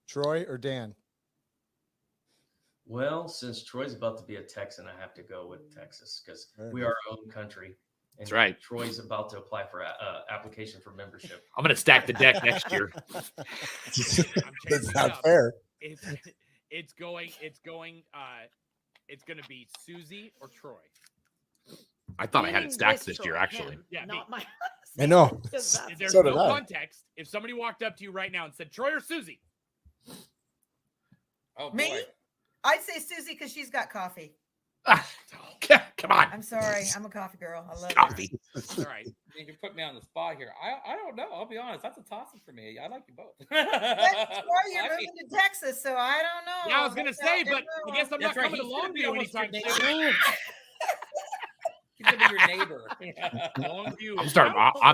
Troy or Dan? Well, since Troy's about to be a Texan, I have to go with Texas because we are our own country. And That's right. Troy's about to apply for application for membership. I'm going to stack the deck next year. It's not fair. It's going to be Susie or Troy. I thought I had it stacked this year, actually. Yeah, not my. I know. There's So no did I. context. If somebody walked up to you right now and said, Troy or Susie? Oh, Me? boy. I'd say Susie because she's got coffee. Come on. I'm sorry. I'm a coffee girl. I love Coffee. All right. You can put me on the spot here. I don't know. I'll be honest. That's a toss-up for me. I like you both. Troy, you're moving to Texas, so I don't know. Yeah, I was going to say, but I guess I'm not That's right. coming to He's gonna be Longview almost anytime your soon. neighbor. He's gonna be your neighbor. Longview.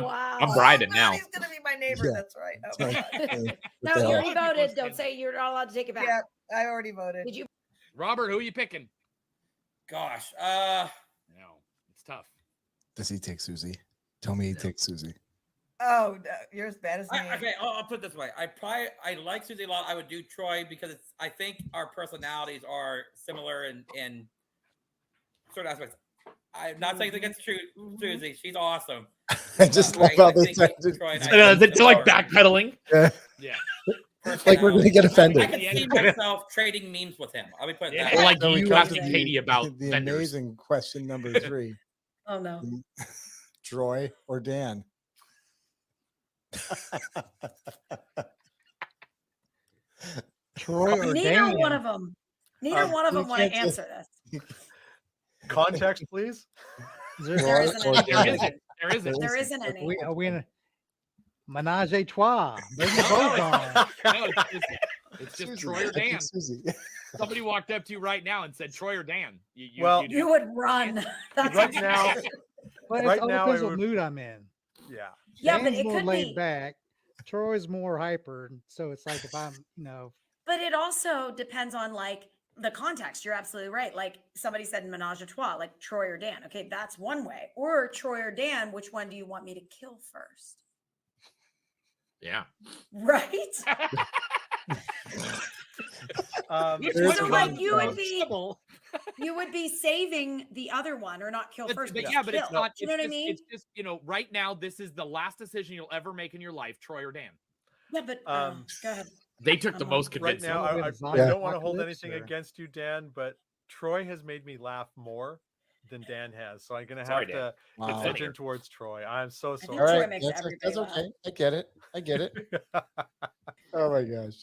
Oh, I'm bribing now. He's gonna be my neighbor. Yeah. That's right. Oh, Sorry. God. No, you already voted. Don't say you're not allowed to take it back. Yeah, I already voted. Did you? Robert, who are you picking? Gosh. No, it's tough. Does he take Susie? Tell me he takes Susie. Oh, no, you're as bad as me. Okay, I'll put it this way. I like Susie a lot. I would do Troy because I think our personalities are similar in certain aspects. I'm not saying against Susie. She's awesome. I just love how they Troy and I- They're like backpedaling. Yeah. Yeah. Like we're gonna get offended. I can see myself trading memes with him. I'll be putting Yeah, that. like So we you got asking the- Katie about the vendors. amazing question number 3. Oh no. Troy or Dan? Troy or Neither Dan? one of them. Neither one of them want to can't answer this. Context, please. There isn't any. There isn't. There isn't. There isn't any. Are we in a menage a trois? Bring the both on. No, it's just Troy or I think Dan. Susie. Somebody walked up to you right now and said Troy or Dan. You would run. That's Right what now, But Right it all now, depends I what would- mood I'm in. yeah. Yeah, but Dan's it more could laid be. back. Troy's more hyper, so it's like if I'm, But it also depends on like the context. You're absolutely right. Like somebody said menage a trois, like Troy or Dan. Okay, that's one way. Or Troy or Dan, which one do you want me to kill first? Yeah. Right? So like you would be saving the other one or not kill first. But yeah, but it's kill. not. You know what I mean? It's just right now. This is the last decision you'll ever make in your life, Troy or Dan. Yeah, but go ahead. They took the most Right convincing. now, I Yeah. don't want to hold Apocalypse anything or- against you, Dan, but Troy has made me laugh more than Dan has. So I'm going to Sorry, have Dan. to Wow. decision towards Troy. I'm so think sorry. All Troy right, makes that's everybody laugh. okay. I get it. I get it. Oh my gosh.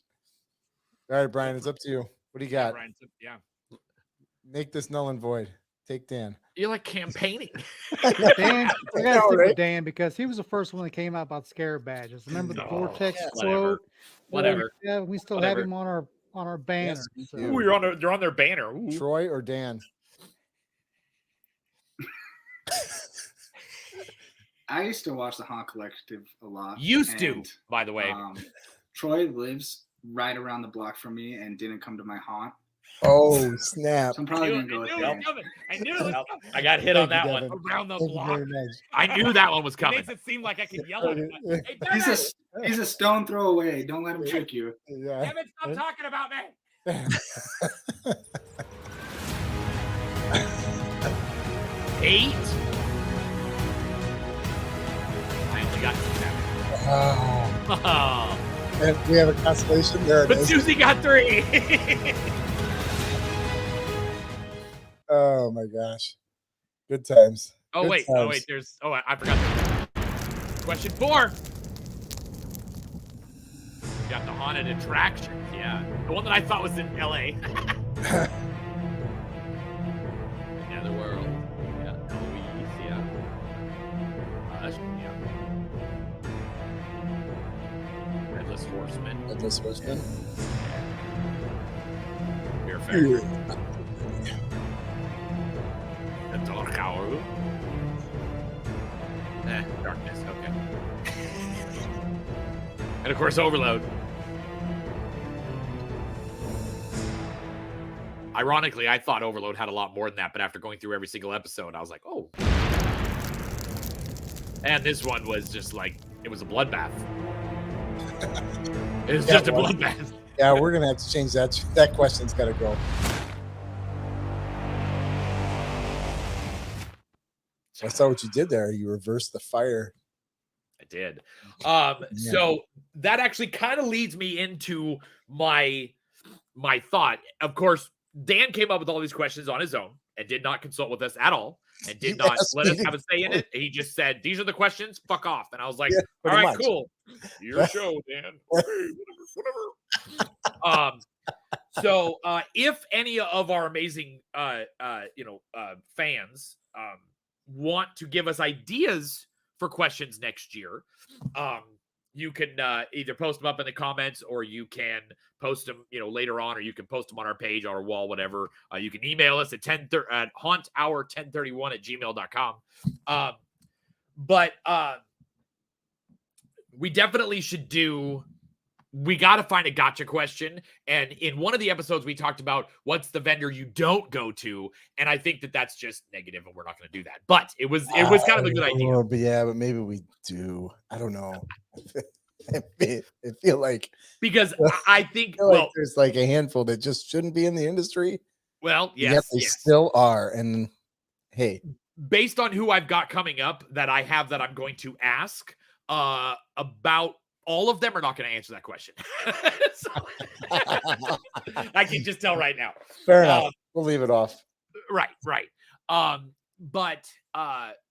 All right, Brian, it's up to you. What do you got? Brian, yeah. Make this null and void. Take Dan. You're like campaigning. Dan, I gotta know, stick right? with Dan because he was the first one that came out about scarab badges. Remember the vortex whatever. quote? Whatever. Yeah, we still Whatever. have him on our banner. we so- do. Ooh, they're on their banner. Ooh. Troy or Dan? I used to watch the Haunt Collective a lot. Used to, and, by the way. Troy lives right around the block from me and didn't come to my haunt. Oh, snap. So I'm probably gonna go with I knew it Dan. was coming. I knew it was coming. I got hit on that Thank you, one. Devin. Around the Thank you block. very much. I knew that one was It coming. makes it seem like I can yell at him. Hey, He's Devin! he's a stone throw away. Don't let him trick you. Yeah. Devin, stop talking about me. 8. I only got 7. Oh. Oh. And we have a constellation. There it But is. Susie got 3. Oh my gosh. Good times. Oh Good wait, times. there's I forgot. Question 4. We got the haunted attraction. Yeah. The one that I thought was in LA. Netherworld. Yeah. Eloise, yeah. Yeah. Headless Horseman. Headless Horseman. Fear Factory. The Dark Hour. Darkness, okay. And of course, Overload. Ironically, I thought Overload had a lot more than that, but after going through every single episode, I was like, oh. And this one was just like, it was a bloodbath. It's Yeah, just a well, bloodbath. Yeah, we're gonna have to change that. That question's got to go. I saw what you did there. You reversed the fire. I did. Yeah. So that actually kind of leads me into my thought. Of course, Dan came up with all these questions on his own and did not consult with us at all and did not let us have a say in it. He just said, "These are the questions, fuck off." And I was like, all right, much. cool. Your show, Dan. Okay, whatever. So if any of our amazing fans want to give us ideas for questions next year, you can either post them up in the comments, or you can post them later on, or you can post them on our page, our wall, whatever. You can email us at haunthour1031@gmail.com. But we definitely should do. We got to find a gotcha question. And in one of the episodes, we talked about what's the vendor you don't go to. And I think that that's just negative, and we're not going to do that. But it was kind of a good idea. But yeah, but maybe we do. I don't know. I feel like, because I think like there's like a handful that just shouldn't be in the industry. Well, yes, yet they still are. And hey, based on who I've got coming up that I'm going to ask about, all of them are not going to answer that question. So, I can just tell right now. Fair enough. We'll leave it off. Right. But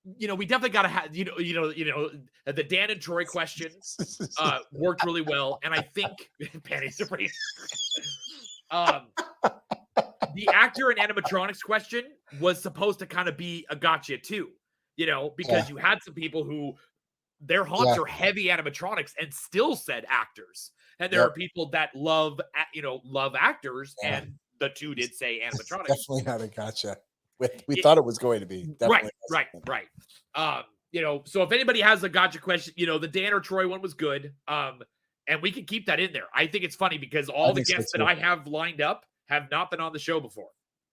we definitely got to have the Dan and Troy question worked really well, and I think panties are pretty. The actor and animatronics question was supposed to kind of be a gotcha too, because you had some people who their haunts are heavy animatronics and still said actors, and there are people that love actors, and the two did say animatronics. Definitely not a gotcha. We thought it was going to be. Right. So if anybody has a gotcha question, the Dan or Troy one was good. And we can keep that in there. I think it's funny because all the guests that I have lined up have not been on the show before.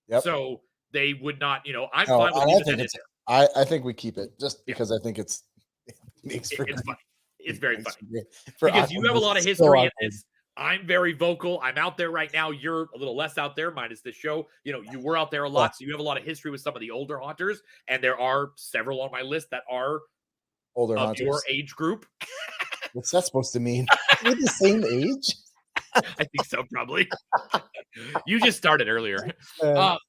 Yep. So they would not, I'm fine with leaving that in there. I think we keep it just because I think it's funny. It's very funny. Because you have a lot of history in this. I'm very vocal. I'm out there right now. You're a little less out there, minus this show. You were out there a lot, so you have a lot of history with some of the older haunters, and there are several on my list that are older of haunters. Your age group. What's that supposed to mean? We're the same age? I think so, probably. You just started earlier. But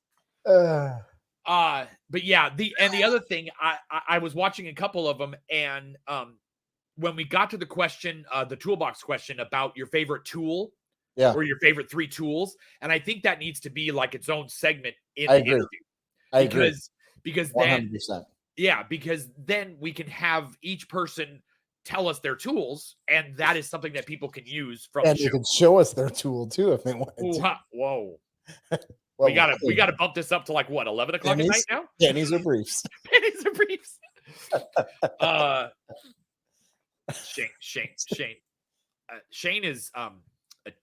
yeah, the other thing, I was watching a couple of them, and when we got to the question, the toolbox question about your favorite tool, or your favorite 3 tools, and I think that needs to be like its own segment in the interview. I agree. Because 100%. then, because then we can have each person tell us their tools, and that is something that people can use from. And the they show. can show us their tool too if they want. Whoa. Well, we gotta bump this up to like what, 11 o'clock at night now? Panties or briefs. Panties or briefs. Shane. Shane is a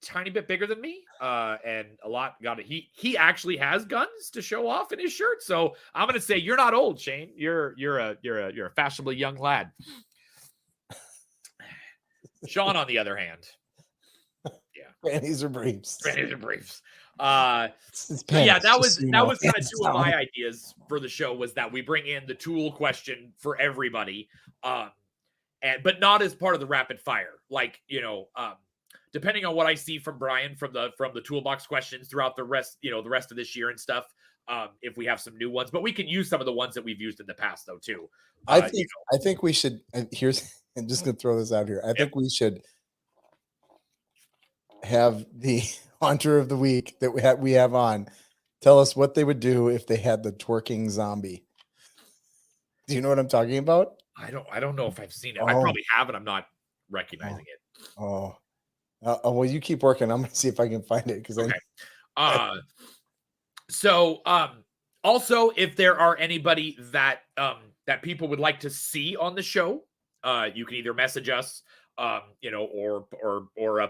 tiny bit bigger than me, and a lot got it. He actually has guns to show off in his shirt. So I'm gonna say you're not old, Shane. You're a fashionably young lad. Sean, on the other hand, panties or briefs. Panties or briefs. Yeah, that was kind of 2 of my ideas for the show, was that we bring in the tool question for everybody, but not as part of the rapid fire. Like, depending on what I see from Brian from the toolbox questions throughout the rest of this year and stuff. If we have some new ones, but we can use some of the ones that we've used in the past though too. I think we should. I'm just gonna throw this out here. I think we should have the Haunter of the Week that we have on tell us what they would do if they had the twerking zombie. Do you know what I'm talking about? I don't know if I've seen it. I probably have, and I'm not recognizing it. Well, you keep working. I'm gonna see if I can find it because So also, if there are anybody that that people would like to see on the show, you can either message us, or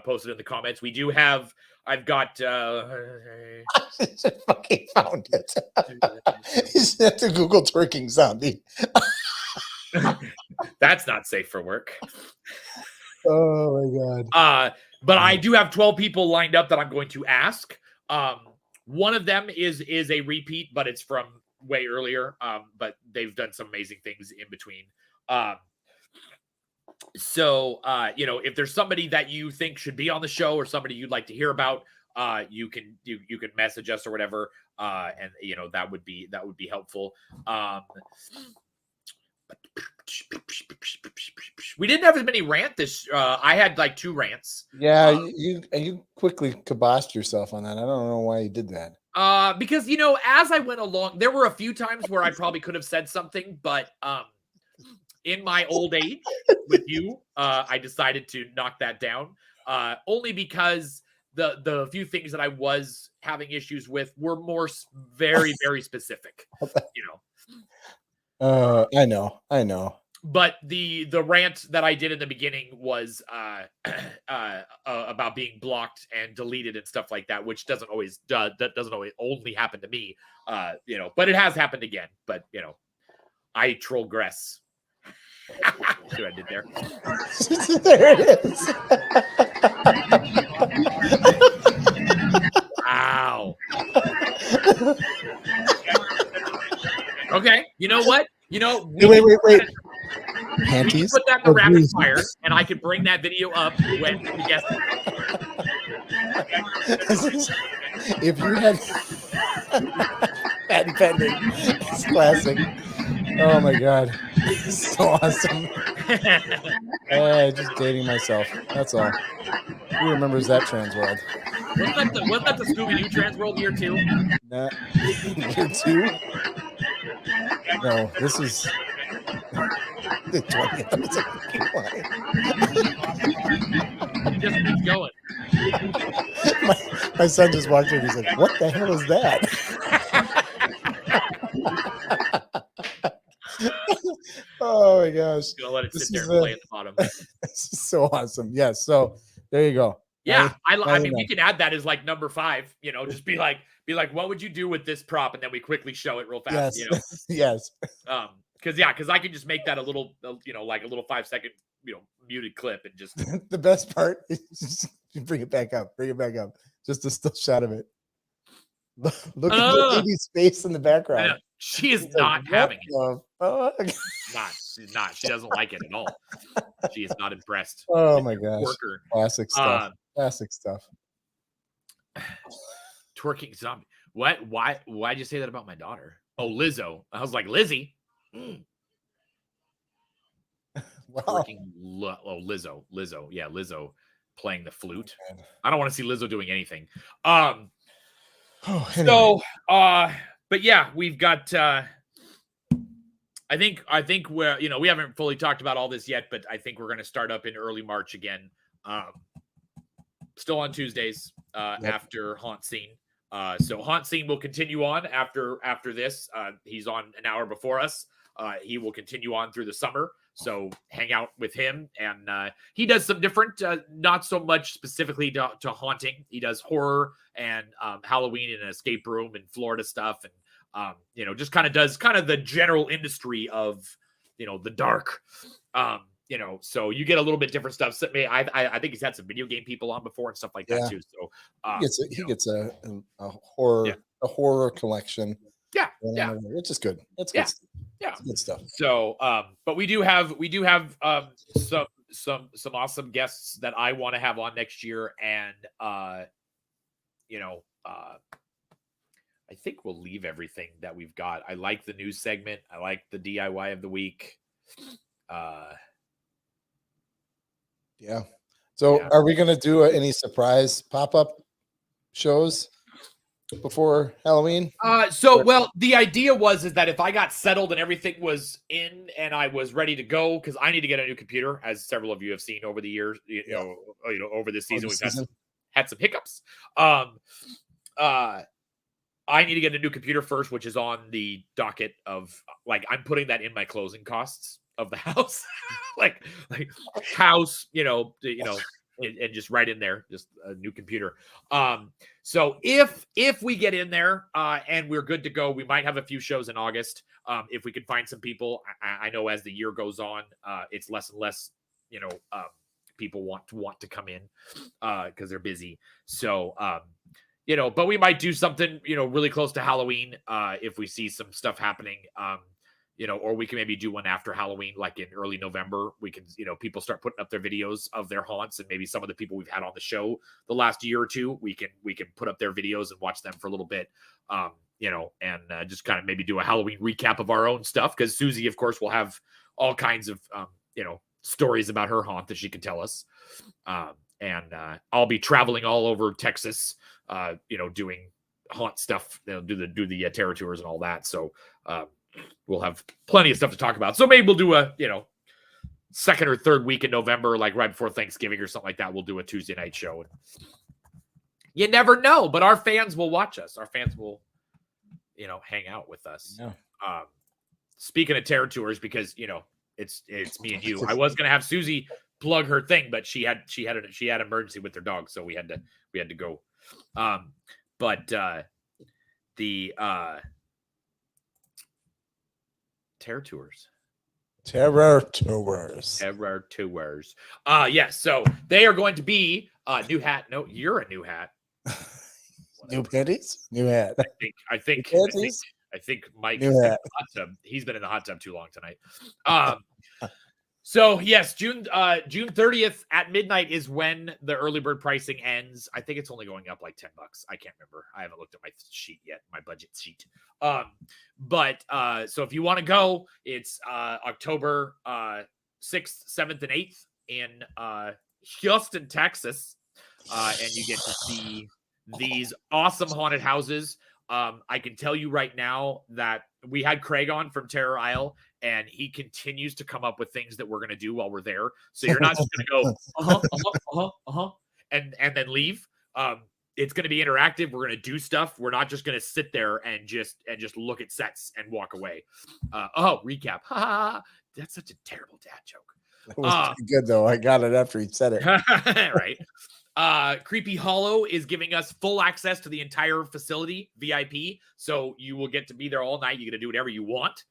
post it in the comments. We do have. I've got. I just fucking found it. You have to Google twerking zombie. That's not safe for work. Oh my god. But I do have 12 people lined up that I'm going to ask. One of them is a repeat, but it's from way earlier. But they've done some amazing things in between. So if there's somebody that you think should be on the show or somebody you'd like to hear about, you can message us or whatever, and that would be helpful. We didn't have as many rant this. I had like 2 rants. Yeah, you quickly kiboshed yourself on that. I don't know why you did that. Because as I went along, there were a few times where I probably could have said something, but in my old age with you, I decided to knock that down. Only because the few things that I was having issues with were more very, very specific. I know. But the rant that I did in the beginning was about being blocked and deleted and stuff like that, which doesn't always only happen to me, but it has happened again. But I trollgress. See what I did there? There it is. Wow. Okay. You know what? Wait. Panties? Put that in the rapid fire, and I could bring that video up when we guess it. If you had patent pending, it's classic. Oh my god, so awesome. Just dating myself. That's all. Who remembers that Trans World? Wasn't that the Scooby-Doo Trans World year 2? Nah. Year 2? No, this is the 20th episode. It just keeps going. My son just walked in. He's like, "What the hell is that?" Oh my gosh! Gonna let it sit there and play at the bottom. This is so awesome. Yes. So there you go. Yeah, I mean, we can add that as like number 5. Just be like, what would you do with this prop, and then we quickly show it real fast. Yes. Yes. Because I could just make that a little, like a little 5-second, muted clip, and just the best part is just bring it back up. Just a still shot of it. Look at the lady's face in the background. She is not having it. She's not. She doesn't like it at all. She is not impressed. Oh my gosh. Worker. Classic stuff. Classic stuff. Twerking zombie. What? Why'd you say that about my daughter? Oh, Lizzo. I was like, Lizzie. Wow. Twerking. Lizzo. Yeah, Lizzo playing the flute. I don't want to see Lizzo doing anything. So, but yeah, we've got. I think we're we haven't fully talked about all this yet, but I think we're going to start up in early March again. Still on Tuesdays after Haunt Scene. So Haunt Scene will continue on after this. He's on an hour before us. He will continue on through the summer. So hang out with him. And he does some different, not so much specifically to haunting. He does horror and Halloween and an escape room and Florida stuff. And, just kind of does kind of the general industry of, the dark. So you get a little bit different stuff. So, I think he's had some video game people on before and stuff like that too. So he gets a horror collection. Yeah, which is good. That's good. Yeah, it's good stuff. So, but we do have some awesome guests that I want to have on next year, and I think we'll leave everything that we've got. I like the news segment. I like the DIY of the week. Yeah. So are we going to do any surprise pop-up shows before Halloween? Well, the idea is that if I got settled and everything was in and I was ready to go, because I need to get a new computer, as several of you have seen over the years, over this season, we've had some hiccups. I need to get a new computer first, which is on the docket of I'm putting that in my closing costs of the house, like house, and just right in there, just a new computer. So if we get in there and we're good to go, we might have a few shows in August. If we can find some people, I know as the year goes on, it's less and less, people want to come in because they're busy. So but we might do something really close to Halloween if we see some stuff happening. Or we can maybe do one after Halloween, like in early November. We can, people start putting up their videos of their haunts, and maybe some of the people we've had on the show the last year or two, we can put up their videos and watch them for a little bit, and just kind of maybe do a Halloween recap of our own stuff. Because Susie, of course, will have all kinds of, stories about her haunt that she can tell us. And I'll be traveling all over Texas, doing haunt stuff, do the terror tours and all that. So, we'll have plenty of stuff to talk about. So maybe we'll do a, second or third week in November, like right before Thanksgiving or something like that. We'll do a Tuesday night show. You never know, but our fans will watch us. Our fans will, hang out with us. Yeah. Speaking of terror tours, because, it's me and you. I was going to have Susie plug her thing, but she had emergency with her dog. So we had to go. The Terror Tours. Yes. So they are going to be new hat. No, you're a new hat. New panties? New hat. I think Mike New is in hat. the hot tub. He's been in the hot tub too long tonight. So yes, June 30th at midnight is when the early bird pricing ends. I think it's only going up like $10. I can't remember. I haven't looked at my sheet yet, my budget sheet. So if you want to go, it's October 6th, 7th, and 8th in Houston, Texas. And you get to see these awesome haunted houses. I can tell you right now that we had Craig on from Terror Isle, and he continues to come up with things that we're going to do while we're there. So you're not just going to go, and then leave. It's going to be interactive. We're going to do stuff. We're not just going to sit there and just look at sets and walk away. Recap. That's such a terrible dad joke. It was pretty good though. I got it after he said it. Right. Creepy Hollow is giving us full access to the entire facility, VIP. So you will get to be there all night. You get to do whatever you want.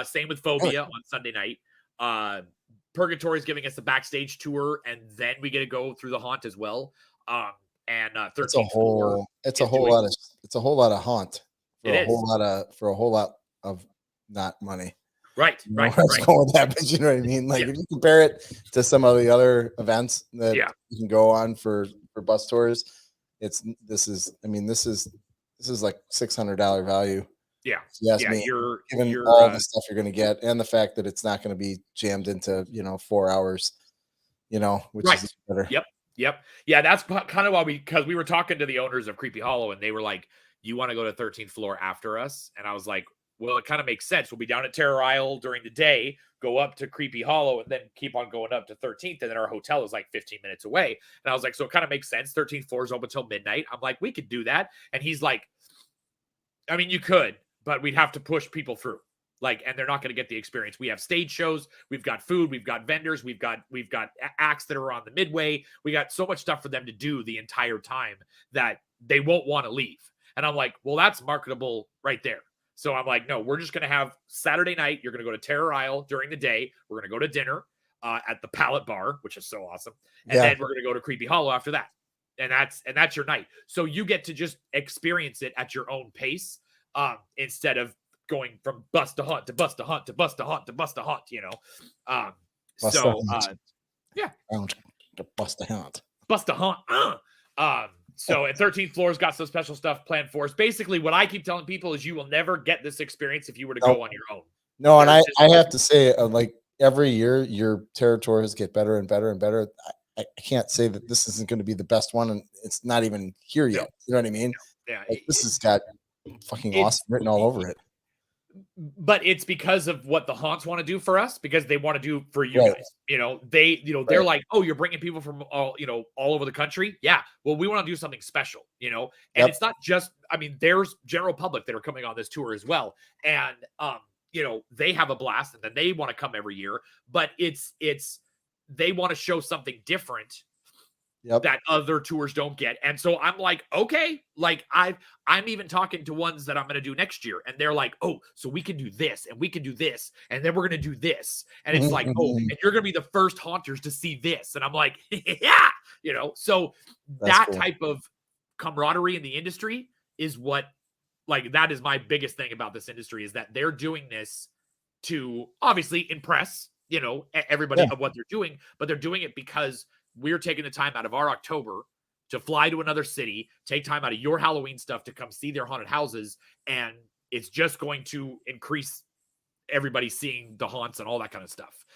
Same with Phobia on Sunday night. Purgatory is giving us a backstage tour, and then we get to go through the haunt as well. And 13th it's a whole lot of haunt for a whole lot of not money. Right. Going with that, but you know what I mean? Like if you compare it to some of the other events that you can go on for bus tours, this is like $600 value. Yeah. Yes, me. Given all the stuff you're going to get, and the fact that it's not going to be jammed into 4 hours, which is better. Yep. Yeah, that's kind of why because we were talking to the owners of Creepy Hollow, and they were like, "You want to go to 13th floor after us?" And I was like, well, it kind of makes sense. We'll be down at Terror Isle during the day, go up to Creepy Hollow, and then keep on going up to 13th. And then our hotel is like 15 minutes away. And I was like, so it kind of makes sense. 13th floor is open until midnight. I'm like, we could do that. And he's like, I mean, you could, but we'd have to push people through. And they're not going to get the experience. We have stage shows. We've got food. We've got vendors. We've got acts that are on the midway. We got so much stuff for them to do the entire time that they won't want to leave. And I'm like, well, that's marketable right there. So I'm like, no, we're just going to have Saturday night. You're going to go to Terror Isle during the day. We're going to go to dinner at the Pallet Bar, which is so awesome. And then we're going to go to Creepy Hollow after that. And that's your night. So you get to just experience it at your own pace instead of going from bus to haunt to bus to haunt to bus to haunt to bus to haunt, Bus to haunt. Bus to haunt. So at 13th floor's got some special stuff planned for us. Basically, what I keep telling people is you will never get this experience if you were to go on your own. No, and I have to say, like every year, your territories get better and better and better. I can't say that this isn't going to be the best one, and it's not even here yet. You know what I mean? Yeah. This has got fucking awesome written all over it. But it's because of what the haunts want to do for us, because they want to do for you guys. They're like, oh, you're bringing people from all over the country. Yeah. Well, we want to do something special, and it's not just, there's general public that are coming on this tour as well. And, they have a blast, and then they want to come every year, but they want to show something different that other tours don't get. And so I'm like, okay, like I'm even talking to ones that I'm going to do next year. And they're like, oh, so we can do this and we can do this. And then we're going to do this. And it's like, oh, and you're going to be the first haunters to see this. And I'm like, yeah, you know, so that cool. type of camaraderie in the industry is what, like, that is my biggest thing about this industry, is that they're doing this to obviously impress, you know, everybody of what they're doing, but they're doing it because we're taking the time out of our October to fly to another city, take time out of your Halloween stuff to come see their haunted houses. And it's just going to increase everybody seeing the haunts and all that kind of stuff.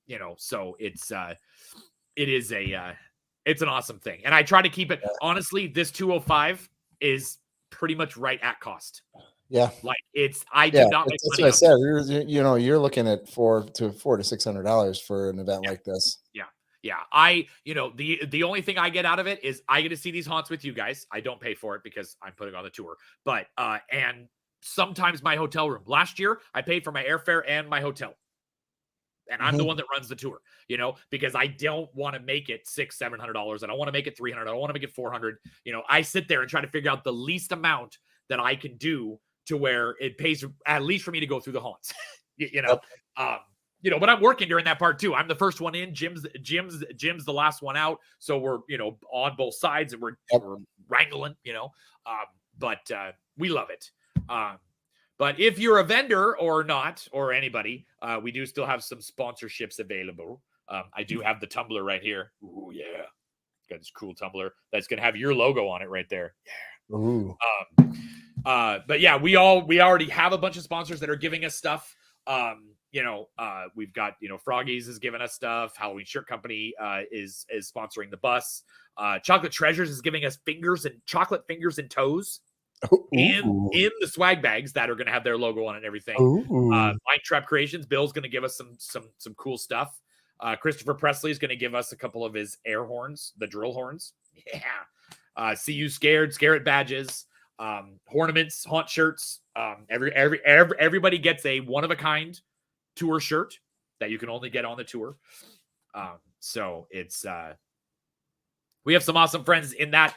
You know, so it's an awesome thing. And I try to keep it, honestly, this 205 is pretty much right at cost. Yeah. Like I do not make that's money. what I said. You're looking at $400 to $600 for an event like this. Yeah. Yeah. The only thing I get out of it is I get to see these haunts with you guys. I don't pay for it because I'm putting on the tour, but, and sometimes my hotel room. Last year I paid for my airfare and my hotel. And I'm the one that runs the tour, you know, because I don't want to make it $600-700. I don't want to make it $300. I don't want to make it $400. You know, I sit there and try to figure out the least amount that I can do to where it pays at least for me to go through the haunts, you know, but I'm working during that part too. I'm the first one in. Jim's the last one out. So we're, you know, on both sides and we're wrangling, you know, but we love it. But if you're a vendor or not, or anybody, we do still have some sponsorships available. I do have the tumbler right here. Ooh, yeah. Got this cool tumbler that's going to have your logo on it right there. Yeah. Ooh. But yeah, we already have a bunch of sponsors that are giving us stuff. We've got, Froggies is giving us stuff. Halloween Shirt Company is sponsoring the bus. Chocolate Treasures is giving us chocolate fingers and toes. In the swag bags that are going to have their logo on it and everything. Mind Trap Creations, Bill's going to give us some cool stuff. Christopher Presley is going to give us a couple of his air horns, the drill horns. Yeah. See You Scared, Scare It badges, ornaments, haunt shirts. Everybody gets a one-of-a-kind tour shirt that you can only get on the tour. So it's we have some awesome friends in that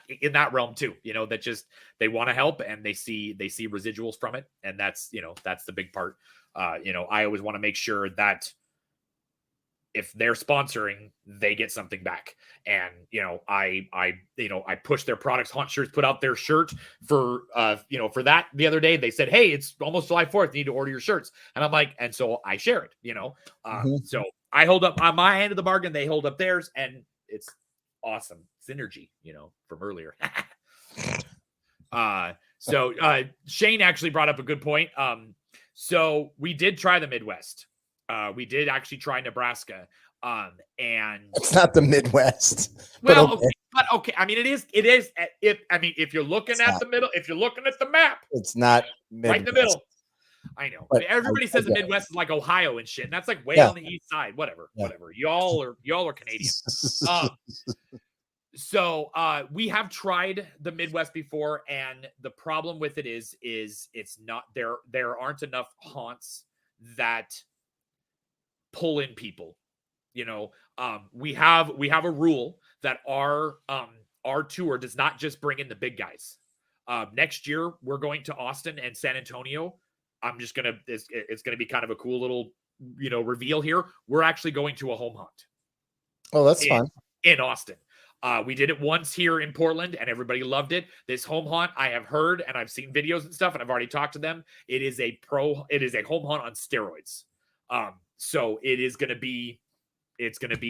realm too, that just, they want to help and they see residuals from it. And that's the big part. I always want to make sure that if they're sponsoring, they get something back. And, I push their products. Haunt Shirts put out their shirt for that the other day. They said, hey, it's almost July 4th. You need to order your shirts. And I'm like, and so I share it, so I hold up on my end of the bargain. They hold up theirs, and it's awesome synergy, from earlier. So Shane actually brought up a good point. So we did try the Midwest. We did actually try Nebraska. And it's not the Midwest. Well, okay. I mean, it is. If you're looking at the middle, if you're looking at the map, it's not Midwest. Right in the middle. I know. But everybody says the Midwest is like Ohio and shit. And that's like way on the east side. Whatever. Y'all are Canadian. So we have tried the Midwest before, and the problem with it is it's not there. There aren't enough haunts that pull in people. We have a rule that our tour does not just bring in the big guys. Next year we're going to Austin and San Antonio. It's gonna be kind of a cool little reveal here. We're actually going to a home hunt. Oh, that's fun. In Austin. We did it once here in Portland and everybody loved it. This home hunt, I have heard and I've seen videos and stuff and I've already talked to them. It is a home hunt on steroids. So it's going to be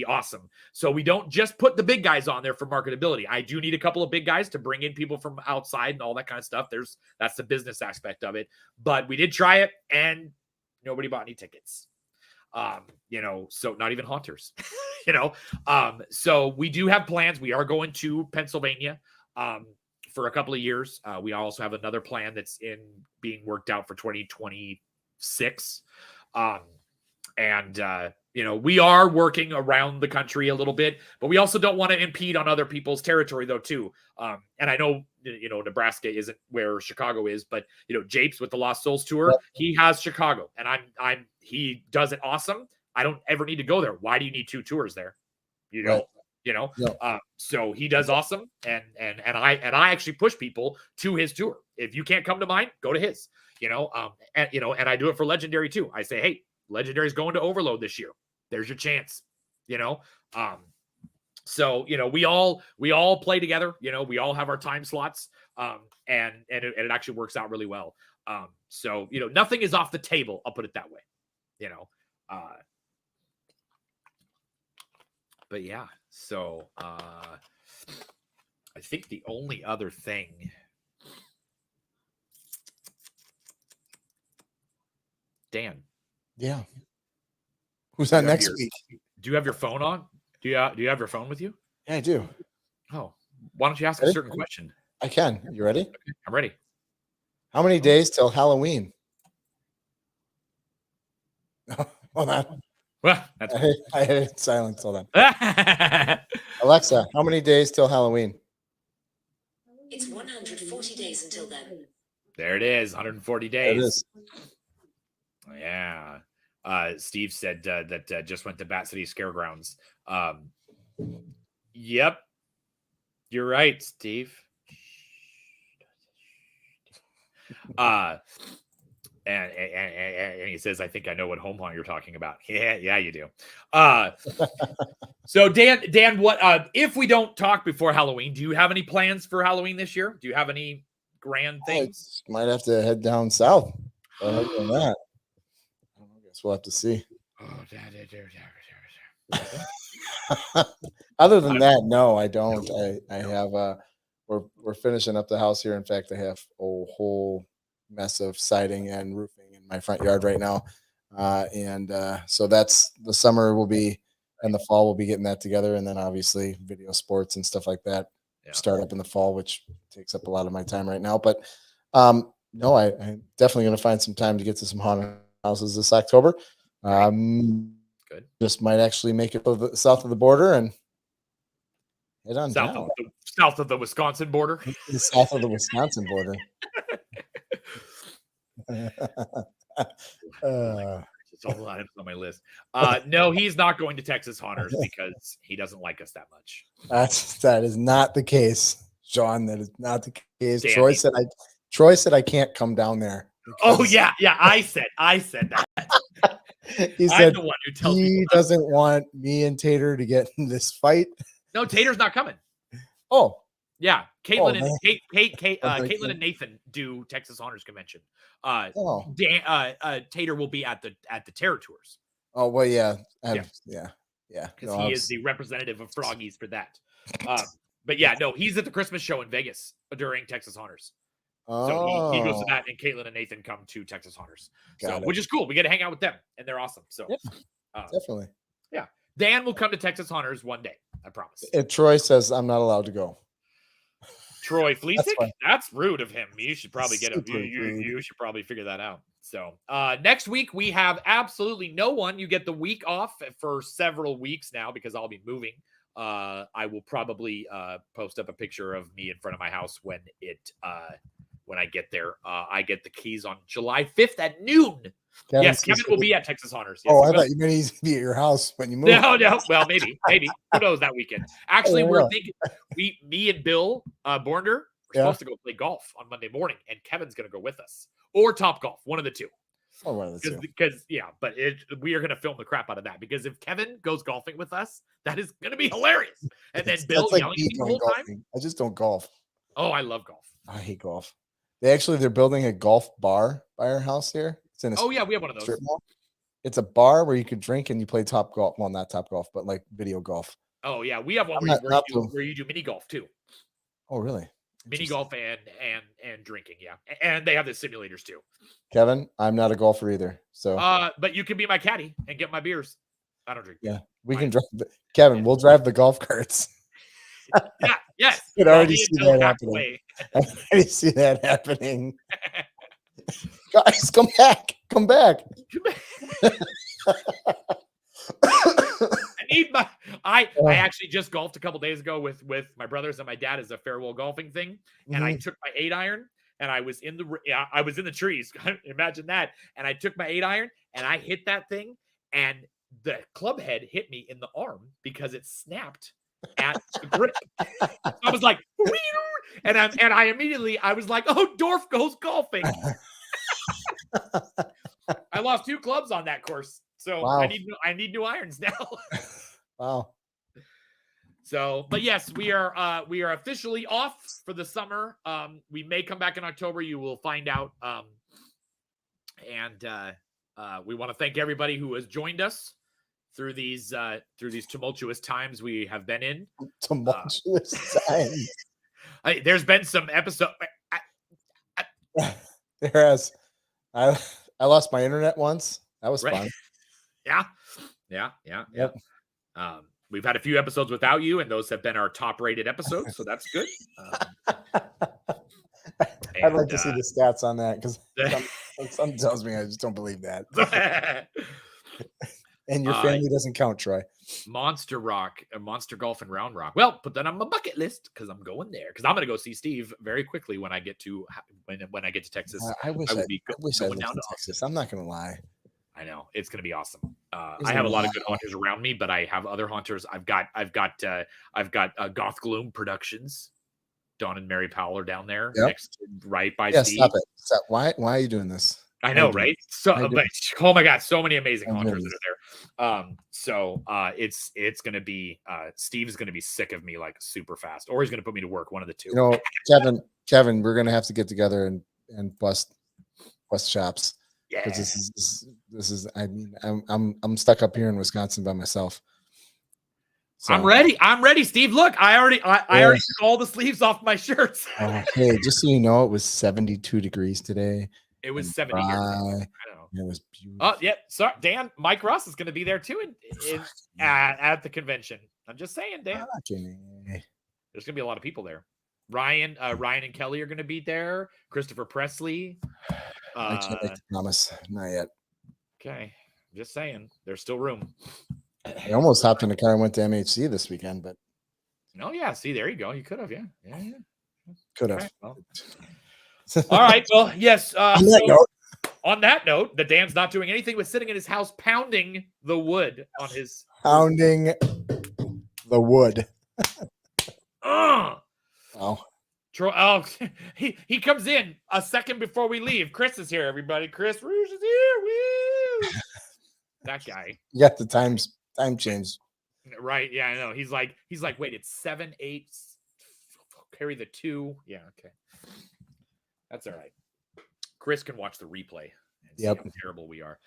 awesome. So we don't just put the big guys on there for marketability. I do need a couple of big guys to bring in people from outside and all that kind of stuff. That's the business aspect of it, but we did try it and nobody bought any tickets. So not even haunters, so we do have plans. We are going to Pennsylvania, for a couple of years. We also have another plan that's being worked out for 2026. We are working around the country a little bit, but we also don't want to impede on other people's territory though, too. And I know, Nebraska isn't where Chicago is, but, Japes with the Lost Souls tour, he has Chicago and he does it awesome. I don't ever need to go there. Why do you need two tours there? You know, Yeah. so he does awesome, and I actually push people to his tour. If you can't come to mine, go to his. And I do it for Legendary too. I say, hey, Legendary's going to Overload this year. There's your chance. So we all play together. We all have our time slots, and it actually works out really well. So nothing is off the table. I'll put it that way. But yeah. So I think the only other thing, Dan. Yeah. Who's on next week? Do you have your phone on? Do you have your phone with you? Yeah, I do. Oh, why don't you ask a certain question? I can. You ready? Okay, I'm ready. How many days till Halloween? Hold on. Well, that's I hit silence. Hold on. Alexa, how many days till Halloween? It's 140 days until then. There it is. 140 days. There it is. Yeah. Steve said that just went to Bat City Scaregrounds. Yep. You're right, Steve. And he says, I think I know what home hunt you're talking about. Yeah, you do. So Dan, what if we don't talk before Halloween, do you have any plans for Halloween this year? Do you have any grand things? Might have to head down south. Other than that, I guess we'll have to see. Other than that, no, I don't. I have we're finishing up the house here. In fact, I have a whole mess of siding and roofing in my front yard right now. So that's the summer will be, and the fall we'll be getting that together. And then obviously video sports and stuff like that start up in the fall, which takes up a lot of my time right now. But no, I'm definitely going to find some time to get to some haunted houses this October. Good. Just might actually make it to the south of the border and head on down. South of the Wisconsin border. The south of the Wisconsin border. It's all items on my list. No, he's not going to Texas Haunters because he doesn't like us that much. That is not the case, Sean. That is not the case. Damn Troy said I can't come down there. Oh yeah. I said that. He said I'm the one who tells he doesn't want me and Tater to get in this fight. No, Tater's not coming. Oh. Yeah, Caitlin man. Caitlin and Nathan do Texas Haunters Convention. Tater will be at the Terror Tours. Oh well, yeah. Because he is the representative of Froggies for that. But yeah, no, he's at the Christmas show in Vegas during Texas Haunters. So he goes to that, and Caitlin and Nathan come to Texas Haunters. Which is cool. We get to hang out with them, and they're awesome. So definitely. Yeah, Dan will come to Texas Haunters one day. I promise. If Troy says I'm not allowed to go. Troy Fleesick? That's rude of him. You should probably get him. You should probably figure that out. So next week we have absolutely no one. You get the week off for several weeks now because I'll be moving. I will probably post up a picture of me in front of my house when I get there. I get the keys on July 5th at noon. Kevin will be at Texas Haunters. Yes, I thought you meant he's going to be at your house when you move. No. Well, maybe. Who knows that weekend? Actually, we're thinking me and Bill Bornder, we're supposed to go play golf on Monday morning, and Kevin's going to go with us, or Top Golf, one of the two. Oh, one of the two. Because but we are going to film the crap out of that because if Kevin goes golfing with us, that is going to be hilarious. And then Bill yelling at me the whole time. I just don't golf. Oh, I love golf. I hate golf. They're building a golf bar by our house here. It's in we have one of those. It's a bar where you could drink and you play Top Golf. Well, not Top Golf, but like video golf. Oh yeah, we have one where you do mini golf too. Oh really? Mini golf and drinking, yeah. And they have the simulators too. Kevin, I'm not a golfer either. So but you can be my caddy and get my beers. I don't drink. Yeah, we can drive. Kevin, we'll drive the golf carts. Yeah, yes. I can already see that happening. I can already see that happening. Guys, come back. I actually just golfed a couple days ago with my brothers and my dad as a farewell golfing thing, and I took my 8-iron and I was in the trees. Imagine that. And I took my 8-iron and I hit that thing, and the club head hit me in the arm because it snapped at the grip. I was like, and I immediately I was like, oh, Dorf goes golfing. I lost 2 clubs on that course, so Wow. I need new irons now. Wow. So, but yes, we are officially off for the summer. We may come back in October. You will find out. And we want to thank everybody who has joined us through these tumultuous times we have been in. Tumultuous times. There's been some episode. There has. I lost my internet once. That was fun. Yeah. Yep. We've had a few episodes without you, and those have been our top-rated episodes, so that's good. I'd like to see the stats on that because something tells me I just don't believe that. And your family doesn't count, Troy. Monster Rock, Monster Golf and Round Rock. Well, put that on my bucket list because I'm going there. Because I'm going to go see Steve very quickly when I get to Texas. I wish I lived in Texas. I'm not going to lie. I know it's going to be awesome. I have a lot of good haunters around me, but I have other haunters. I've got Goth Gloom Productions. Don and Mary Powell are down there, right by Steve. Stop it. Stop. Why are you doing this? I know, right? So, but oh my god, so many amazing haunters that are there. It's gonna be Steve's gonna be sick of me like super fast, or he's gonna put me to work. One of the two. You know, Kevin, we're gonna have to get together and bust shops. Yeah. Because this is. I mean, I'm stuck up here in Wisconsin by myself. So. I'm ready, Steve. Look, I already took all the sleeves off my shirts. Hey, just so you know, it was 72 degrees today. It was 70 here. I know. It was beautiful. Oh, yeah. Sorry, Dan. Mike Ross is going to be there too at the convention. I'm just saying, Dan. There's going to be a lot of people there. Ryan and Kelly are going to be there. Christopher Presley. I can't make the promise. Not yet. Okay. Just saying. There's still room. I almost hopped in the car and went to MHC this weekend, but no, yeah. See, there you go. You could have, yeah. Could have. All right. Well, yes. On that note, the Dan's not doing anything but sitting in his house pounding the wood on his pounding the wood. Oh. Wow. He comes in a second before we leave. Chris is here, everybody. Chris Rouge is here. Woo! That guy. You got the time change. Right. Yeah, I know. He's like, wait, it's 7, 8. Carry the 2. Yeah, okay. That's all right. Chris can watch the replay and see how terrible we are.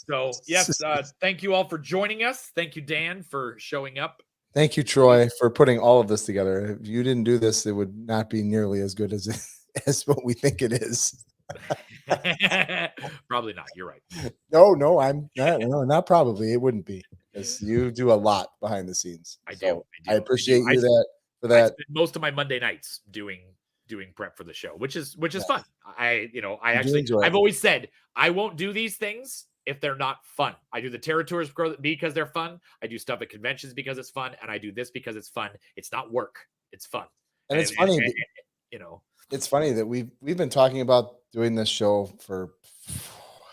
So yes, thank you all for joining us. Thank you, Dan, for showing up. Thank you, Troy, for putting all of this together. If you didn't do this, it would not be nearly as good as what we think it is. Probably not. You're right. No, I'm not. No, not probably. It wouldn't be, because you do a lot behind the scenes. I do. I appreciate you for that. I spend most of my Monday nights doing prep for the show, which is fun. I've always said I won't do these things if they're not fun. I do the territories because they're fun. I do stuff at conventions because it's fun, and I do this because it's fun. It's not work. It's fun. And it's funny, it's funny that we've been talking about doing this show for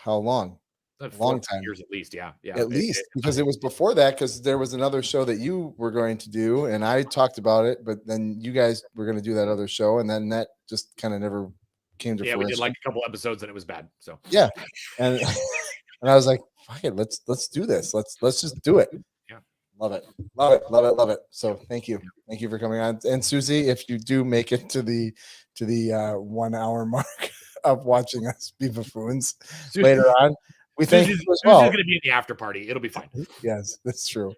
how long? A long time. Years at least, yeah. At least, because it was before that, because there was another show that you were going to do, and I talked about it, but then you guys were going to do that other show, and then that just kind of never came to fruition. We did like a couple episodes and it was bad. So yeah, and I was like, fuck it, let's do this. Let's just do it. Yeah, love it. So thank you for coming on. And Susie, if you do make it to the 1 hour mark of watching us be buffoons later on, we thank you as well. Susie's going to be in the after party. It'll be fine. Yes, that's true.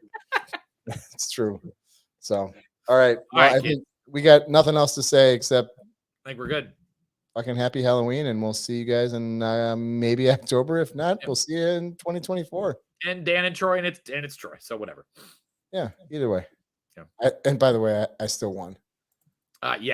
It's true. So, all right. Well, I think we got nothing else to say except I think we're good. Fucking happy Halloween, and we'll see you guys in maybe October. If not, we'll see you in 2024. And Dan and Troy, and it's Troy. So whatever. Yeah. Either way. Yeah. And by the way, I still won. Yeah.